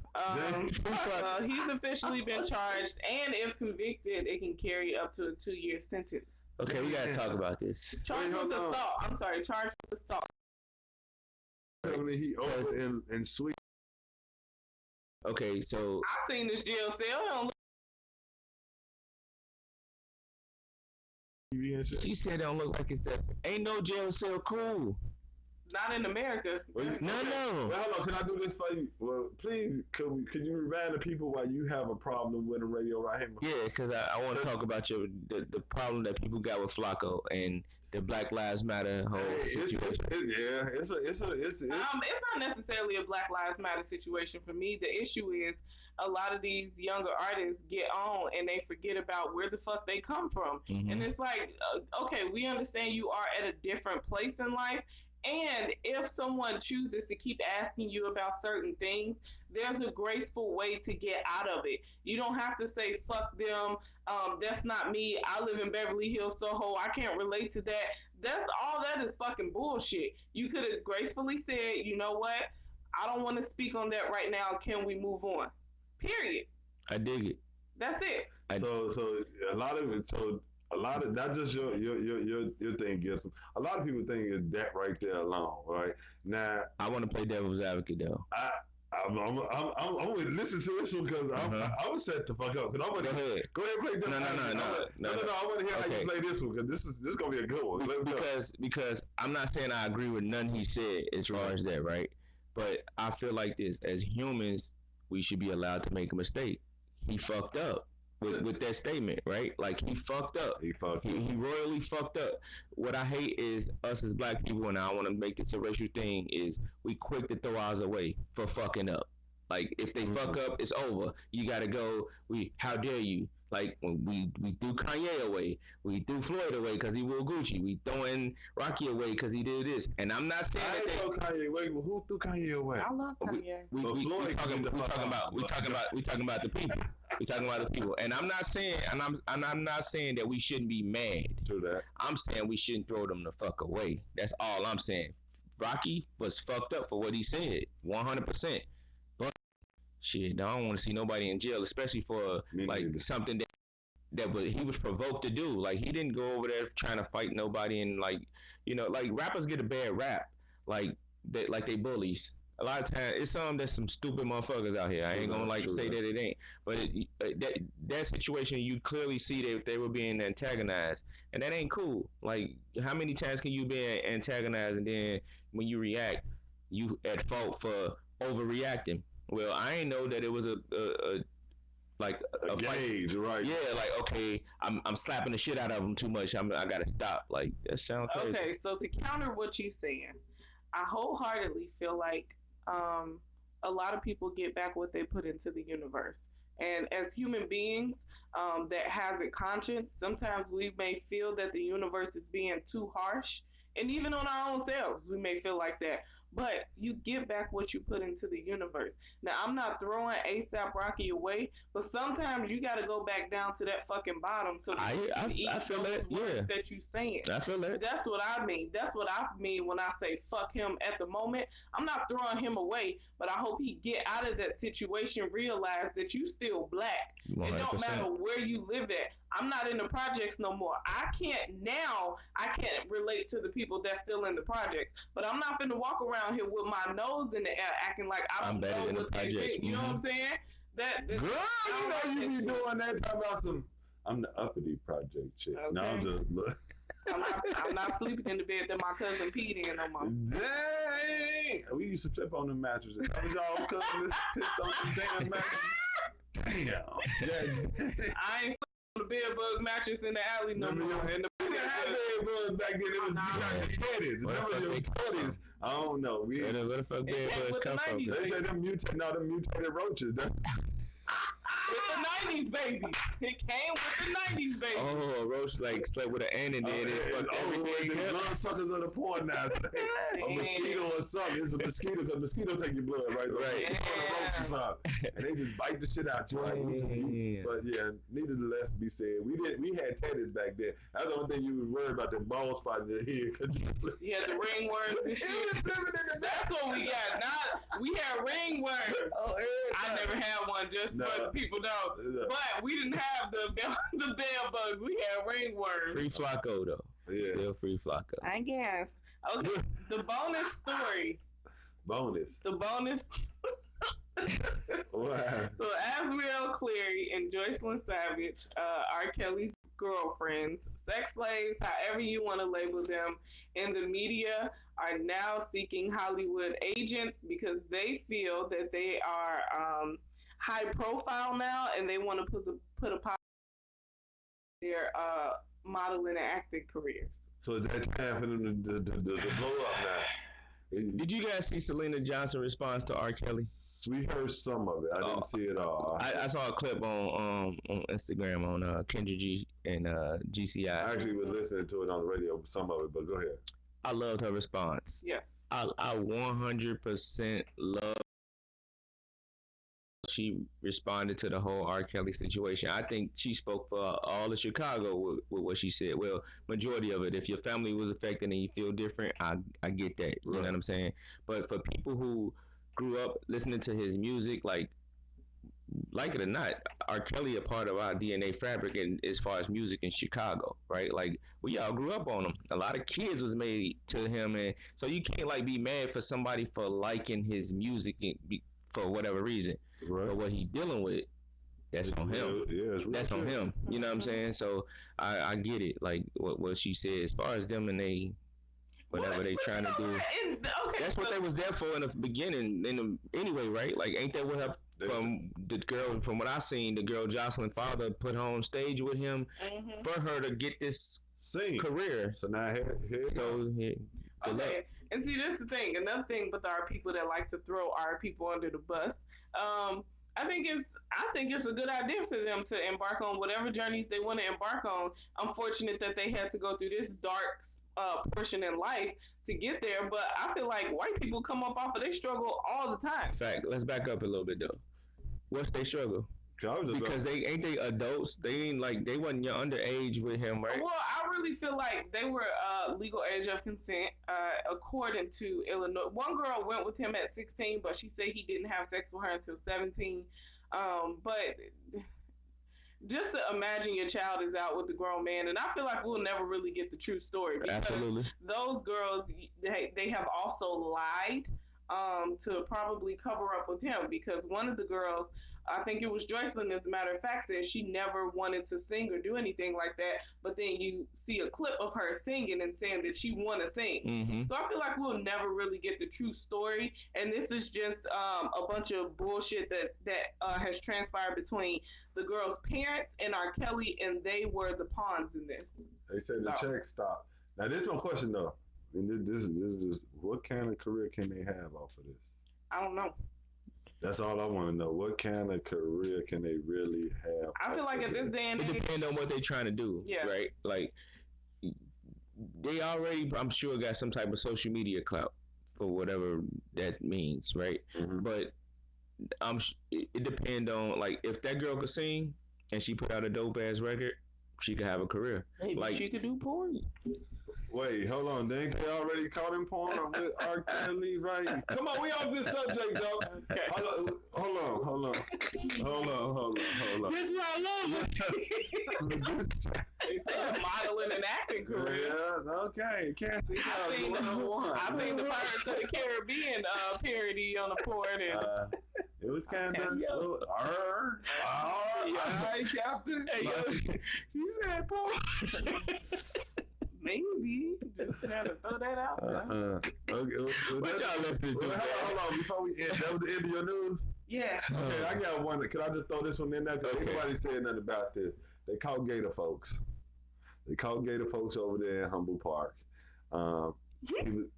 He's officially been charged, and if convicted, it can carry up to a 2-year sentence. Okay, we gotta talk about this. Charged with assault. I'm sorry, charged with assault. He over in Sweet. Okay, so I seen this jail cell. She said it don't look like it's that. Ain't no jail cell cool. Not in America. No. Well, hold on. Can I do this for you? Well, please, could you remind the people why you have a problem with the radio right here? Yeah, because I want to talk about the problem that people got with Flacco and the Black Lives Matter whole situation. It's not necessarily a Black Lives Matter situation for me. The issue is a lot of these younger artists get on and they forget about where the fuck they come from. Mm-hmm. And it's like, okay, we understand you are at a different place in life. And if someone chooses to keep asking you about certain things, there's a graceful way to get out of it. You don't have to say, fuck them, that's not me, I live in Beverly Hills, Soho, I can't relate to that. That's all that is fucking bullshit. You could have gracefully said, you know what, I don't want to speak on that right now, can we move on? Period. I dig it. That's it. So a lot of it, not just your thing gets them. A lot of people think it's that right there alone, right? Now I want to play devil's advocate though. I'm gonna listen to this one because I was set the fuck up. Cause go ahead and play devil's advocate. No. I want to hear how you play this one because this is gonna be a good one. Because I'm not saying I agree with none he said as far as that, right? But I feel like this: as humans, we should be allowed to make a mistake. He fucked up with that statement, right? Like he fucked up. He royally fucked up. What I hate is us as black people, and I want to make this a racial thing, is we quick to throw ours away for fucking up. Like if they fuck up, it's over. You gotta go. How dare you? Like when we threw Kanye away, we threw Floyd away because he wore Gucci. We throwing Rocky away because he did this. And I'm not saying that they throw Kanye away. Well, who threw Kanye away? I love Kanye. We talking about the people. We talking about the people. And I'm not saying, I'm not saying that we shouldn't be mad. True that. I'm saying we shouldn't throw them the fuck away. That's all I'm saying. Rocky was fucked up for what he said, 100%. But shit, I don't want to see nobody in jail, especially for something that he was provoked to do. Like he didn't go over there trying to fight nobody, and like rappers get a bad rap, like they bullies. A lot of times it's there's some stupid motherfuckers out here. I ain't gonna say that it ain't, but that situation you clearly see that they were being antagonized, and that ain't cool. Like how many times can you be antagonized and then when you react, you at fault for overreacting? Well, I ain't know that it was a gauge, right? Yeah, like okay, I'm slapping the shit out of them too much. I gotta stop. Like that sounds crazy. Okay, so to counter what you're saying, I wholeheartedly feel like a lot of people get back what they put into the universe. And as human beings that has a conscience, sometimes we may feel that the universe is being too harsh. And even on our own selves, we may feel like that. But you get back what you put into the universe. Now, I'm not throwing ASAP Rocky away, but sometimes you got to go back down to that fucking bottom. So I feel that, yeah. That you saying. I feel that. That's what I mean. That's what I mean when I say fuck him at the moment. I'm not throwing him away, but I hope he get out of that situation, realize that you still black. 100%. It don't matter where you live at. I'm not in the projects no more. I can't relate to the people that's still in the projects, but I'm not finna walk around here with my nose in the air acting like I don't know what they think. You know what I'm saying? Girl, you know you be doing that talking about some. I'm the uppity project chick. Okay. Now I'm not sleeping in the bed that my cousin peed in no more. Dang! We used to flip on the mattresses. That was y'all cousins pissed on some damn mattresses. Damn. I ain't the bed bug mattress in the alley no more. And the bed bugs back then. It was the teddies. Remember your teddies? I don't know. Where the fuck bed bugs come from? They say them mutated roaches. with the 90s baby. It came with the 90s baby. Oh, a roach like slept with an ant and then it fucked everything up. Bloodsuckers of the porn now. A mosquito or something. It's a mosquito because mosquito take your blood, right? So Right. mosquito and a roach or something. And they just bite the shit out you. Like, but yeah, needless to be said, we had tennis back then. That's the only thing you was worried about, the ball spot in your head. You had the ringworms and shit. That's what we got. We had ringworms. Oh, I never had one, just so the people know. But we didn't have the bed bugs. We had ringworms. Free Flacco though. Yeah. Still free Flacco. I guess. Okay, the bonus story. The bonus. Wow. So Azriel Cleary and Joycelyn Savage, R. Kelly's girlfriends, sex slaves, however you want to label them, in the media are now seeking Hollywood agents because they feel that they are high profile now and they want to put a pop their modeling and acting careers. So that's time for them to blow up now. Did you guys see Selena Johnson response to R. Kelly? We heard some of it. I didn't see it all. I saw a clip on Instagram on Kendra G and GCI. I actually was listening to it on the radio, some of it, but go ahead. I loved her response. Yes. I 100% love she responded to the whole R. Kelly situation. I think she spoke for all of Chicago with what she said. Well, majority of it. If your family was affected and you feel different, I get that. You know what I'm saying? But for people who grew up listening to his music, like it or not, R. Kelly a part of our DNA fabric and as far as music in Chicago, right? Like we all grew up on him. A lot of kids was made to him, and so you can't like be mad for somebody for liking his music for whatever reason. Right. But what he dealing with, that's on him. Yeah, that's on him. You know what I'm saying? So I get it. Like what she said, as far as them and they whatever they trying to do. That's what they was there for in the beginning. Anyway, right? Like ain't that what happened? From the girl, from what I seen, the girl Jocelyn father put her on stage with him for her to get this career. So now here. So okay. And see, this is the thing. Another thing, but there are people that like to throw our people under the bus. I think it's a good idea for them to embark on whatever journeys they want to embark on. I'm fortunate that they had to go through this dark portion in life to get there, but I feel like white people come up off of their struggle all the time. Fact. Let's back up a little bit though. What's their struggle? Because they adults. They wasn't underage with him, right? Well, I really feel like they were legal age of consent, according to Illinois. One girl went with him at 16, but she said he didn't have sex with her until 17. But just to imagine your child is out with a grown man, and I feel like we'll never really get the true story because Absolutely. Those girls they have also lied to probably cover up with him, because one of the girls, I think it was Joycelyn, as a matter of fact, said she never wanted to sing or do anything like that. But then you see a clip of her singing and saying that she want to sing. Mm-hmm. So I feel like we'll never really get the true story. And this is just a bunch of bullshit that has transpired between the girl's parents and R. Kelly, and they were the pawns in this. They said the check stopped. Now, there's no question, though. I mean, this is what kind of career can they have off of this? I don't know. That's all I want to know. What kind of career can they really have? I feel like at this day and age, it depends on what they're trying to do, right? Like, they already, I'm sure, got some type of social media clout for whatever that means, right? Mm-hmm. But it depends on, like, if that girl could sing and she put out a dope-ass record, she could have a career. Maybe like, she could do porn. Wait, hold on. They already caught him porn with R. Kelly, right? Come on, we off this subject, though. Okay. Hold on. This is what I love. They said modeling and acting career. Yeah, okay. Kathy, I think the Pirates of the Caribbean parody on the porn. It was kind of hi, Captain. Hey, yo, she said porn. Maybe. Just trying to throw that out there. Okay. What y'all listening to? Hold on, before we end, that was the end of your news? Yeah. Okay, I got one. Can I just throw this one in there? Because nobody said nothing about this. They caught Gator folks. Over there in Humble Park.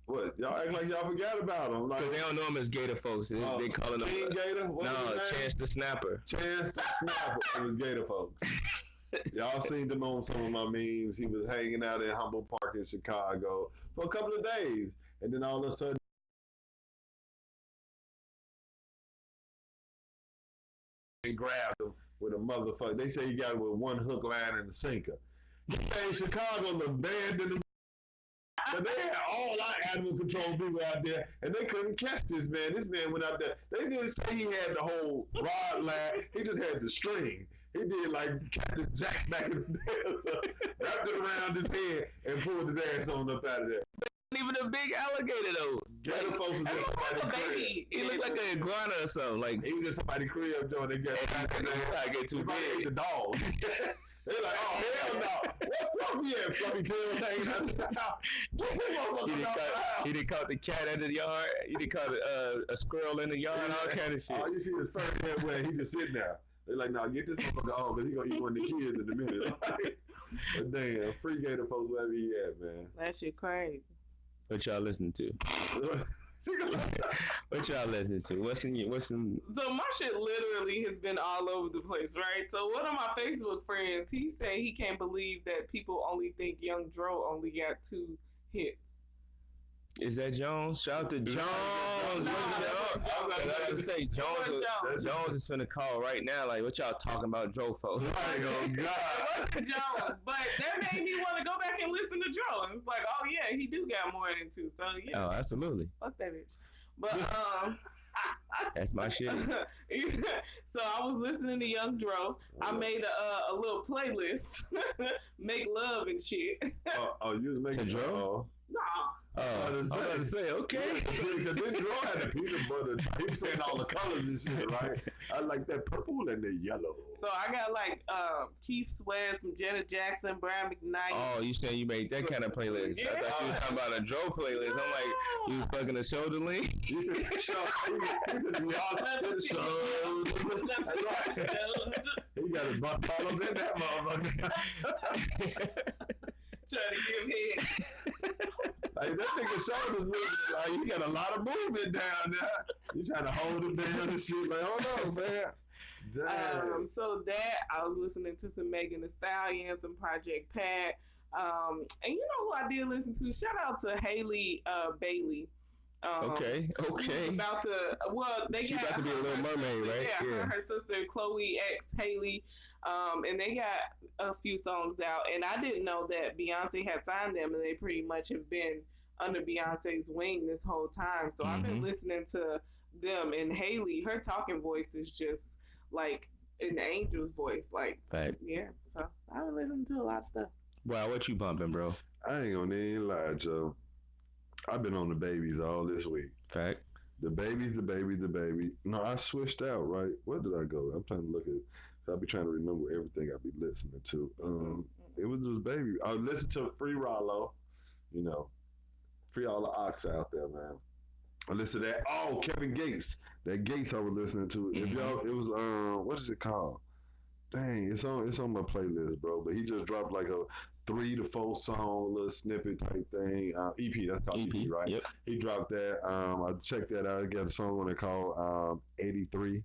What? Y'all act like y'all forgot about him. Like, Because they don't know him as Gator folks. They calling him King Gator? no, Chance the Snapper. Chance the Snapper. It was Gator folks. Y'all seen him on some of my memes. He was hanging out in Humboldt Park in Chicago for a couple of days. And then all of a sudden, they grabbed him with a motherfucker. They say he got it with one hook, line, and a sinker. In Chicago, the band in the but they had all our animal control people out there, and they couldn't catch this man. This man went out there. They didn't say he had the whole rod line. He just had the string. He did like Captain Jack back in the day, wrapped it around his head and pulled his ass on up out of there. Even a big alligator though. Gator folks was in somebody's crib. He looked like an iguana or something. Like he was in somebody's crib, Joe. They got I get too big. The dog. They're like, oh hell no! What fluffy at? Fluffy tail hanging out the house. He done caught the cat out of the yard. He done caught a squirrel in the yard. All kind of shit. All you see is first head where he just sitting there. They're like, nah, get this motherfucker off because he gonna eat one of the kids in a minute. But damn, free Gator folks wherever he at, man. That shit crazy. What y'all listening to? What y'all listening to? What's in? So my shit literally has been all over the place, right? So one of my Facebook friends, he said he can't believe that people only think Young Dro only got 2 hits. Is that Jones? Shout out to Jones. I was about to say Jones is finna call right now. Like, what y'all talking about, Dro folks? Oh God! It wasn't Jones, but that made me want to go back and listen to Dro. And it's like, oh yeah, he do got more than 2. So yeah. Oh, absolutely. Fuck that bitch. But that's my shit. So I was listening to Young Dro. I made a little playlist, make love and shit. Oh, you was making Dro? Nah. I was about to say, okay. Because then Dro had the peanut butter. He was saying all the colors and shit, right? I like that purple and the yellow. So I got like Keith Sweat, some Janet Jackson, Brian McKnight. Oh, you saying you made that kind of playlist? Yeah. I thought you was talking about a Dro playlist. I'm like, you was fucking a shoulder link. He got his butt all up in that motherfucker. Trying to give head. Like that nigga shoulders moving. Like he got a lot of movement down there. You trying to hold him down and shit. Like, hold on, man. Damn. So that I was listening to some Megan Thee Stallion, some Project Pat. And you know who I did listen to? Shout out to Haley Bailey. Okay. About to She's about to be a Little Mermaid, right? Yeah. Her sister Chloe X Haley. And they got a few songs out, and I didn't know that Beyonce had signed them, and they pretty much have been under Beyonce's wing this whole time. So I've been listening to them, and Haley, her talking voice is just like an angel's voice. Like, fact. Yeah. So I've been listening to a lot of stuff. Wow, what you bumping, bro? I ain't gonna even lie, Joe. I've been on the babies all this week. Fact. The baby. No, I switched out, right? Where did I go? I'm trying to look at it. I'll be trying to remember everything I'll be listening to. It was just baby. I listened to Free Rollo, you know, free all the ox out there, man. I listened to that. Oh, Kevin Gates. That Gates I was listening to. If y'all, it was what is it called? Dang, it's on my playlist, bro. But he just dropped like a 3 to 4 song little snippet type thing. EP, that's called EP, right? Yep. He dropped that. I checked that out. He got a song on it called 83.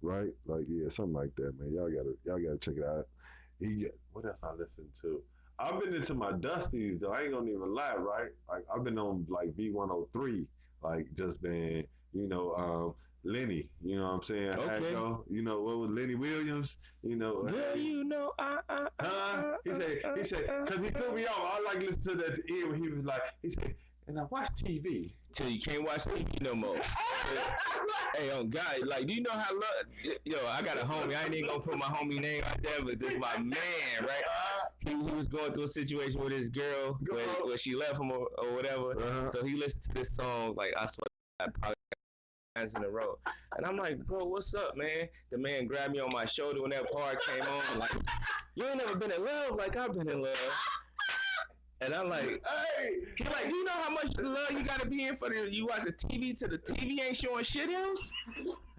Right, like yeah, something like that, man. Y'all gotta check it out. What else I listened to? I've been into my Dusties though. I ain't gonna even lie, right? Like I've been on like V103, like just been, you know, Lenny. You know what I'm saying? Okay. You know what was Lenny Williams? You know. Girl, you know, He said, because he threw me off. I like listen to that at the end when he was like, he said, and I watch TV. Till you can't watch TV no more. Hey, God, like, do you know how I got a homie. I ain't even gonna put my homie name out there, but this is my man, right? He was going through a situation with his girl where she left him or whatever. So he listened to this song, like, I saw that probably times in a row. And I'm like, bro, what's up, man? The man grabbed me on my shoulder when that part came on. Like, you ain't never been in love like I've been in love. And I'm like, hey, he like, you know how much love you gotta be in for you watch the TV till the TV ain't showing shit else?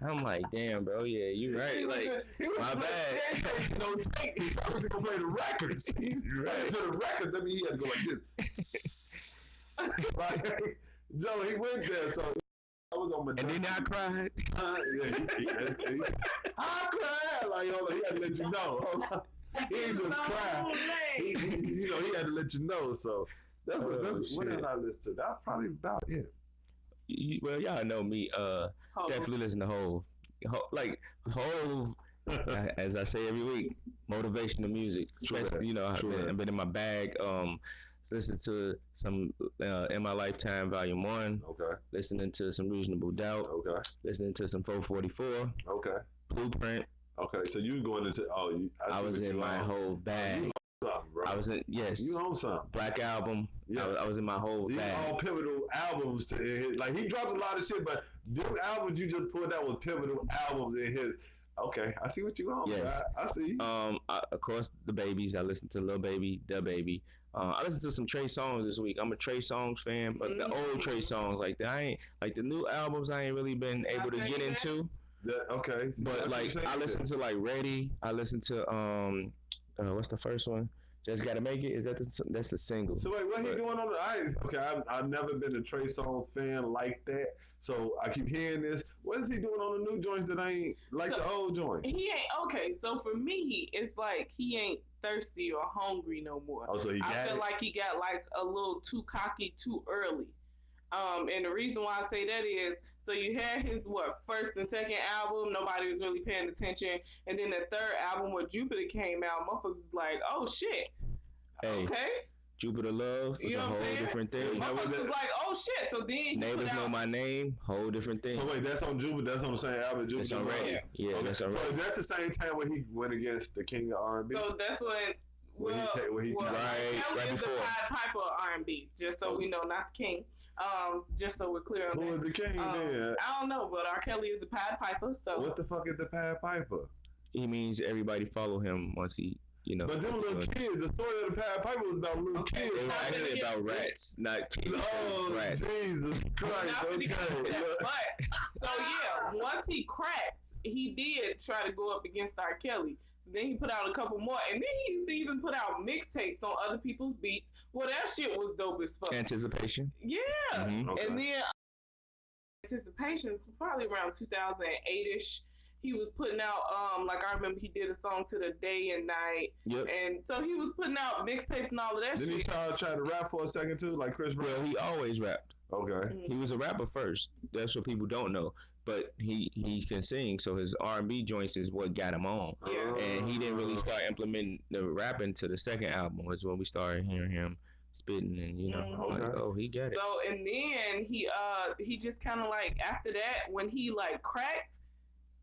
I'm like, damn, bro, yeah, you right. Like, my bad. No tape. I was gonna play the records. Right. To the records, I mean, he had to go like this. Like, Joe, he went there, so I was on my. And then I cried. I cried. Like, hold on, he had to let you know. He ain't just cry. He had to let you know. So that's what did I listen to? That's probably about it. Well, y'all know me. Definitely listen to Hove. Hove. As I say every week, motivational music. Especially, I've been in my bag. Listen to some In My Lifetime Volume 1. Okay. Listening to some Reasonable Doubt. Okay. Listening to some 444. Okay. Blueprint. Okay, so you going into I was in my whole bag. You own something, bro. I was in You own something. Black Album. Yeah. I was in my whole These bag. all pivotal albums to his. Like he dropped a lot of shit, but them albums you just pulled out was pivotal albums in his. Okay, I see what you on. Yes, I see. Of course, the babies. I listened to Lil Baby, Da Baby. I listened to some Trey Songz this week. I'm a Trey Songz fan, but the old Trey Songz, I ain't like the new albums. I ain't really been able to get into. Okay, but like I listened to like Ready. I listened to what's the first one? Just Gotta Make It. Is that that's the single? So wait, what he doing on the ice? Okay, I've never been a Trey Songz fan like that. So I keep hearing this. What is he doing on the new joints that ain't like the old joints? He ain't okay. So for me, it's like he ain't thirsty or hungry no more. Oh, so I feel like he got like a little too cocky too early. And the reason why I say that is, so you had his first and second album, nobody was really paying attention, and then the third album where Jupiter came out, motherfuckers was like, oh shit, hey, okay. Jupiter Love was a whole different thing. Motherfuckers was like, oh shit. So then Neighbors Know My Name, whole different thing. So wait, that's on Jupiter. That's on the same album. Jupiter. That's already. Yeah, okay. That's already. So that's the same time when he went against the king of R&B. So that's when. Right before. The Pied Piper R&B, just so we know, not the king. Just so we're clear on that. Who is the king then? I don't know, but R. Kelly is the Pied Piper. So what the fuck is the Pied Piper? He means everybody follow him once he, But them little kids, the story of the Pied Piper was about little kids. They were actually about rats, not kids. Oh, rats. Jesus Christ! Okay. But so yeah, once he cracked, he did try to go up against R. Kelly. Then he put out a couple more, and then he used to even put out mixtapes on other people's beats. Well, that shit was dope as fuck. Anticipation. Yeah. Mm-hmm. Okay. And then Anticipation was probably around 2008ish. He was putting out, like I remember he did a song to the Day and Night. Yep. And so he was putting out mixtapes and all of that shit. Didn't he try to rap for a second too, like Chris Brown? Well, he always rapped. Okay. Mm-hmm. He was a rapper first. That's what people don't know. But he can sing, so his R&B joints is what got him on. Yeah. And he didn't really start implementing the rapping to the second album, was when we started hearing him spitting, and like, oh, he got it. So and then he just kind of like after that, when he like cracked,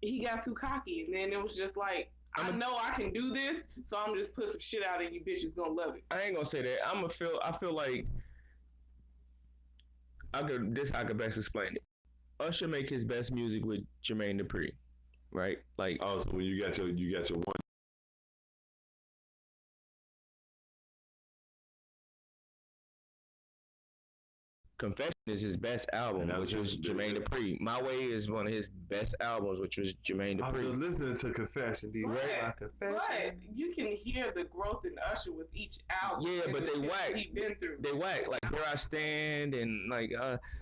he got too cocky, and then it was just like, I know I can do this, so I'm just put some shit out, and you bitches gonna love it. I ain't gonna say that. I feel like I could best explain it. Usher make his best music with Jermaine Dupri, right? Like, oh, so when you got your one. Confession is his best album, which was Jermaine Dupri. My Way is one of his best albums, which was Jermaine Dupri. I was listening to Confession, But you can hear the growth in Usher with each album. Yeah, but they whack. He been through. They whack. Like Where I Stand and like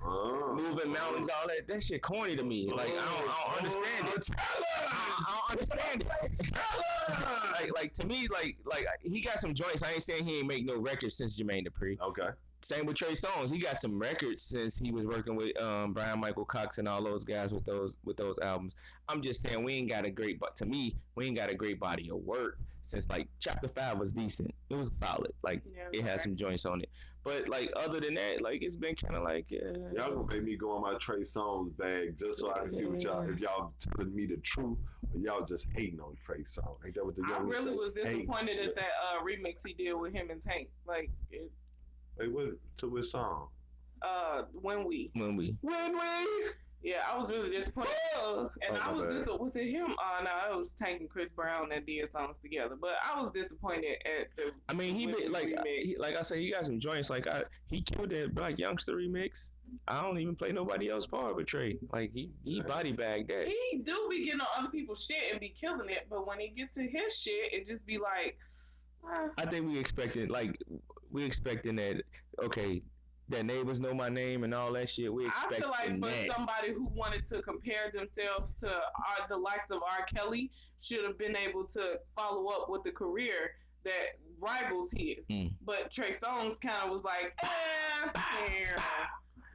Moving Mountains, all that. That shit corny to me. Like I don't understand it. I don't understand it. like to me, like he got some joints. I ain't saying he ain't make no records since Jermaine Dupri. Okay. Same with Trey Songz. He got some records since he was working with Brian Michael Cox and all those guys with those albums. I'm just saying we ain't got a great body of work since like Chapter 5 was decent. It was solid. Like it had some joints on it. But like other than that, like it's been kind of like y'all gonna make me go on my Trey Songz bag just so I can see what if y'all telling me the truth or y'all just hating on Trey Songz. Ain't that what the I really was disappointed at that remix he did with him and Tank. Like it. Wait, what? To which song? When We. Yeah, I was really disappointed. And I was was it him? No, it was Tank and Chris Brown that did songs together. But I was disappointed at the. I mean, he been like I said, he got some joints. Like he killed that Black Youngster remix. I don't even play nobody else part but Trey. Like he body bagged that. He do be getting on other people's shit and be killing it, but when he get to his shit, it just be like. I think we expecting that. Okay, that neighbors know my name and all that shit. We expect I feel like for that. somebody who wanted to compare themselves to the likes of R. Kelly, should have been able to follow up with the career that rivals his. But Trey Songz kind of was like,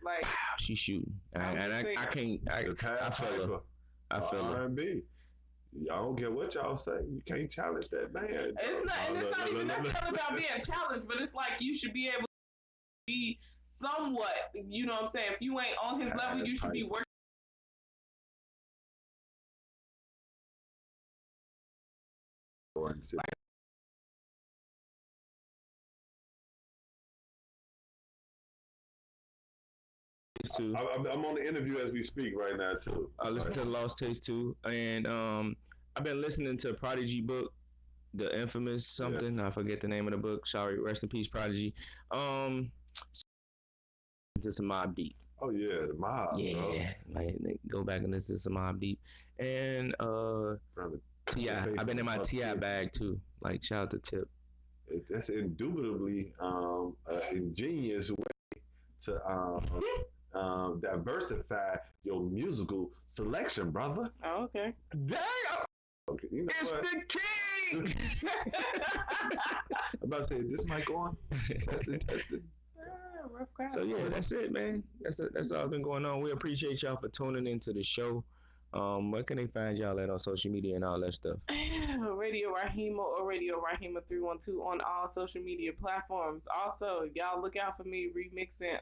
like she shooting, and I can't. I feel her. I feel her. R&B. Y'all don't care what y'all say. You can't challenge that man. It's not, and it's not even necessarily about being challenged, but it's like you should be able to be somewhat, you know what I'm saying? If you ain't on his level, you should be working. I'm on the interview as we speak right now too. I listen to the Lost Taste too, and I've been listening to Prodigy book, the infamous something. I forget the name of the book. Sorry, rest in peace, Prodigy. To some Mobb Deep. Oh yeah, the Mob. Yeah, like go back and listen to some Mobb Deep, and T.I. I've been in my T.I. bag too. Like shout out to Tip. That's indubitably an ingenious way to diversify your musical selection, brother. Oh, okay. Damn. Okay, you know it's what? the king. I'm about to say, is this mic on? Testing. So yeah, that's it, man. That's all been going on. We appreciate y'all for tuning into the show. Where can they find y'all at on social media and all that stuff? Radio Rahima or Radio Rahima 312 on all social media platforms. Also, y'all look out for me remixing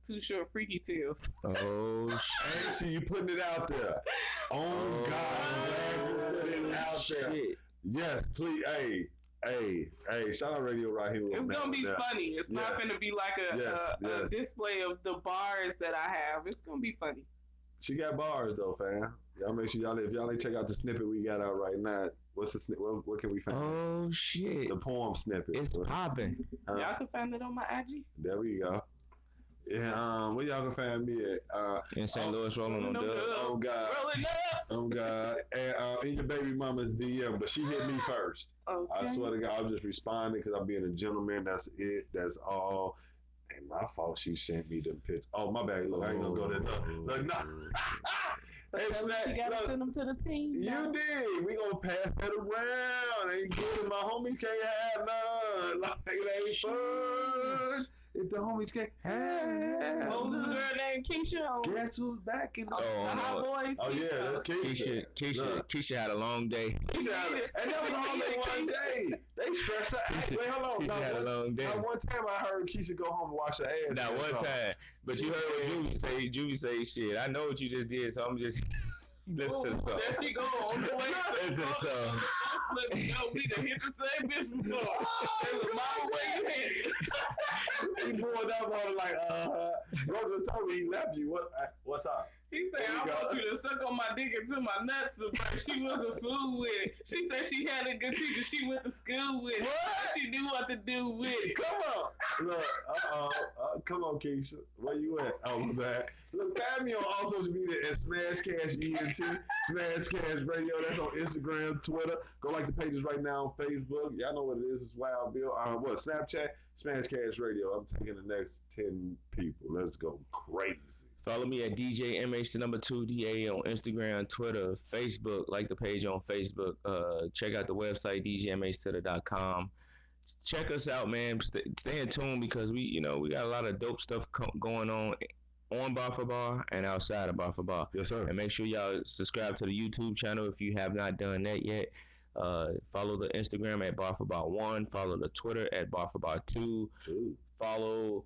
Too Short Freaky Tales. Oh shit! I see you putting it out there. Oh God, I'm glad you put it out there. Yes, please. Hey, shout out Radio Rahima. It's gonna be funny. It's not gonna be like a display of the bars that I have. It's gonna be funny. She got bars though, fam. Y'all make sure if y'all ain't check out the snippet we got out right now. What's the snippet? What can we find? Oh shit! The poem snippet. It's popping. Y'all can find it on my IG. There we go. Yeah, where y'all can find me at? In St. Louis, rolling on dub. Oh God. Oh God. And in your baby mama's DM, but she hit me first. Okay. I swear to God, I was just responding because I'm being a gentleman. That's it. That's all. Ain't my fault she sent me the picture. Oh, my bad. Look, I ain't gonna go there. Look, nah. Hey, you gotta send them to the team. You did. We gonna pass that around. Ain't good. My homies can't have none. Like it ain't fun. If the homies can't have what was the girl named Keisha? Guess who's back in the Hot Boys? Oh yeah, that's Keisha. Keisha had a long day. And that was only one day. They stretched her. Hey, wait, hold on. Keisha had a long day. One time I heard Keisha go home and wash her ass. That one time. But you heard what Juvie say. Juvie say, shit, I know what you just did, so I'm just listen to the song. There she go on the way to the song. We done hit the same bitch before. There's a mile way you hit it. He pulled up on it like, bro just told me he left you. What's up? He said, I want you to suck on my dick until my nuts, but she was a fool with it. She said she had a good teacher. She went to school with it. What? She knew what to do with it. Come on. Look, come on, Keisha. Where you at? Oh, my bad. Look, find me on all social media at SmashCash ENT, SmashCash Radio. That's on Instagram, Twitter. Go like the pages right now on Facebook. Y'all know what it is. It's Wild Bill. Snapchat, SmashCash Radio. I'm taking the next 10 people. Let's go crazy. Follow me at DJ MH2DA on Instagram, Twitter, Facebook. Like the page on Facebook. Check out the website DJMH.com. Check us out, man. Stay in tune because we got a lot of dope stuff going on Bar for Bar and outside of Bar for Bar. Yes, sir. And make sure y'all subscribe to the YouTube channel if you have not done that yet. Follow the Instagram at Bar for Bar 1. Follow the Twitter at Bar for Bar 2. Follow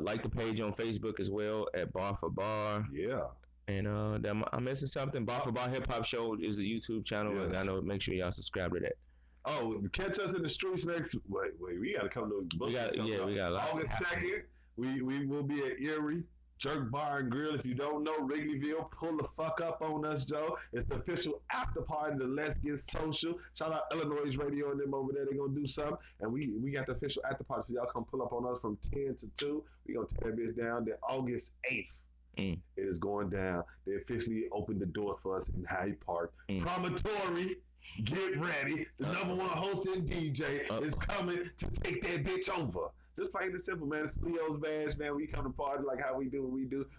like the page on Facebook as well at Bar for Bar. Yeah. And I'm missing something. Bar for Bar Hip Hop Show is the YouTube channel. Yes. And I know. Make sure y'all subscribe to that. Oh, catch us in the streets next. Wait, we gotta come to. We got August 2nd. We will be at Erie Jerk Bar and Grill. If you don't know, Wrigleyville, pull the fuck up on us, Joe. It's the official after party to Let's Get Social. Shout out Illinois Radio and them over there. They're gonna do something. And we got the official after party. So y'all come pull up on us from 10 to 2. We gonna take that bitch down. Then August 8th. It is going down. They officially opened the doors for us in Hyde Park. Promontory. Get ready. The number one host and DJ is coming to take that bitch over. Just plain and simple, man. It's Leo's badge, man. We come to party like how we do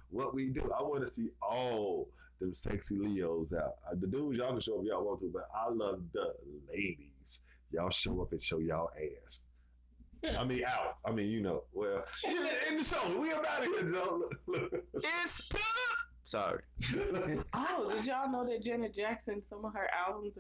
what we do. I want to see all them sexy Leos out. The dudes, y'all can show up if y'all want to, but I love the ladies. Y'all show up and show y'all ass. I mean, out. I mean, well, in the show. We about it here, Joe. It's time. Sorry. Oh, did y'all know that Janet Jackson, some of her albums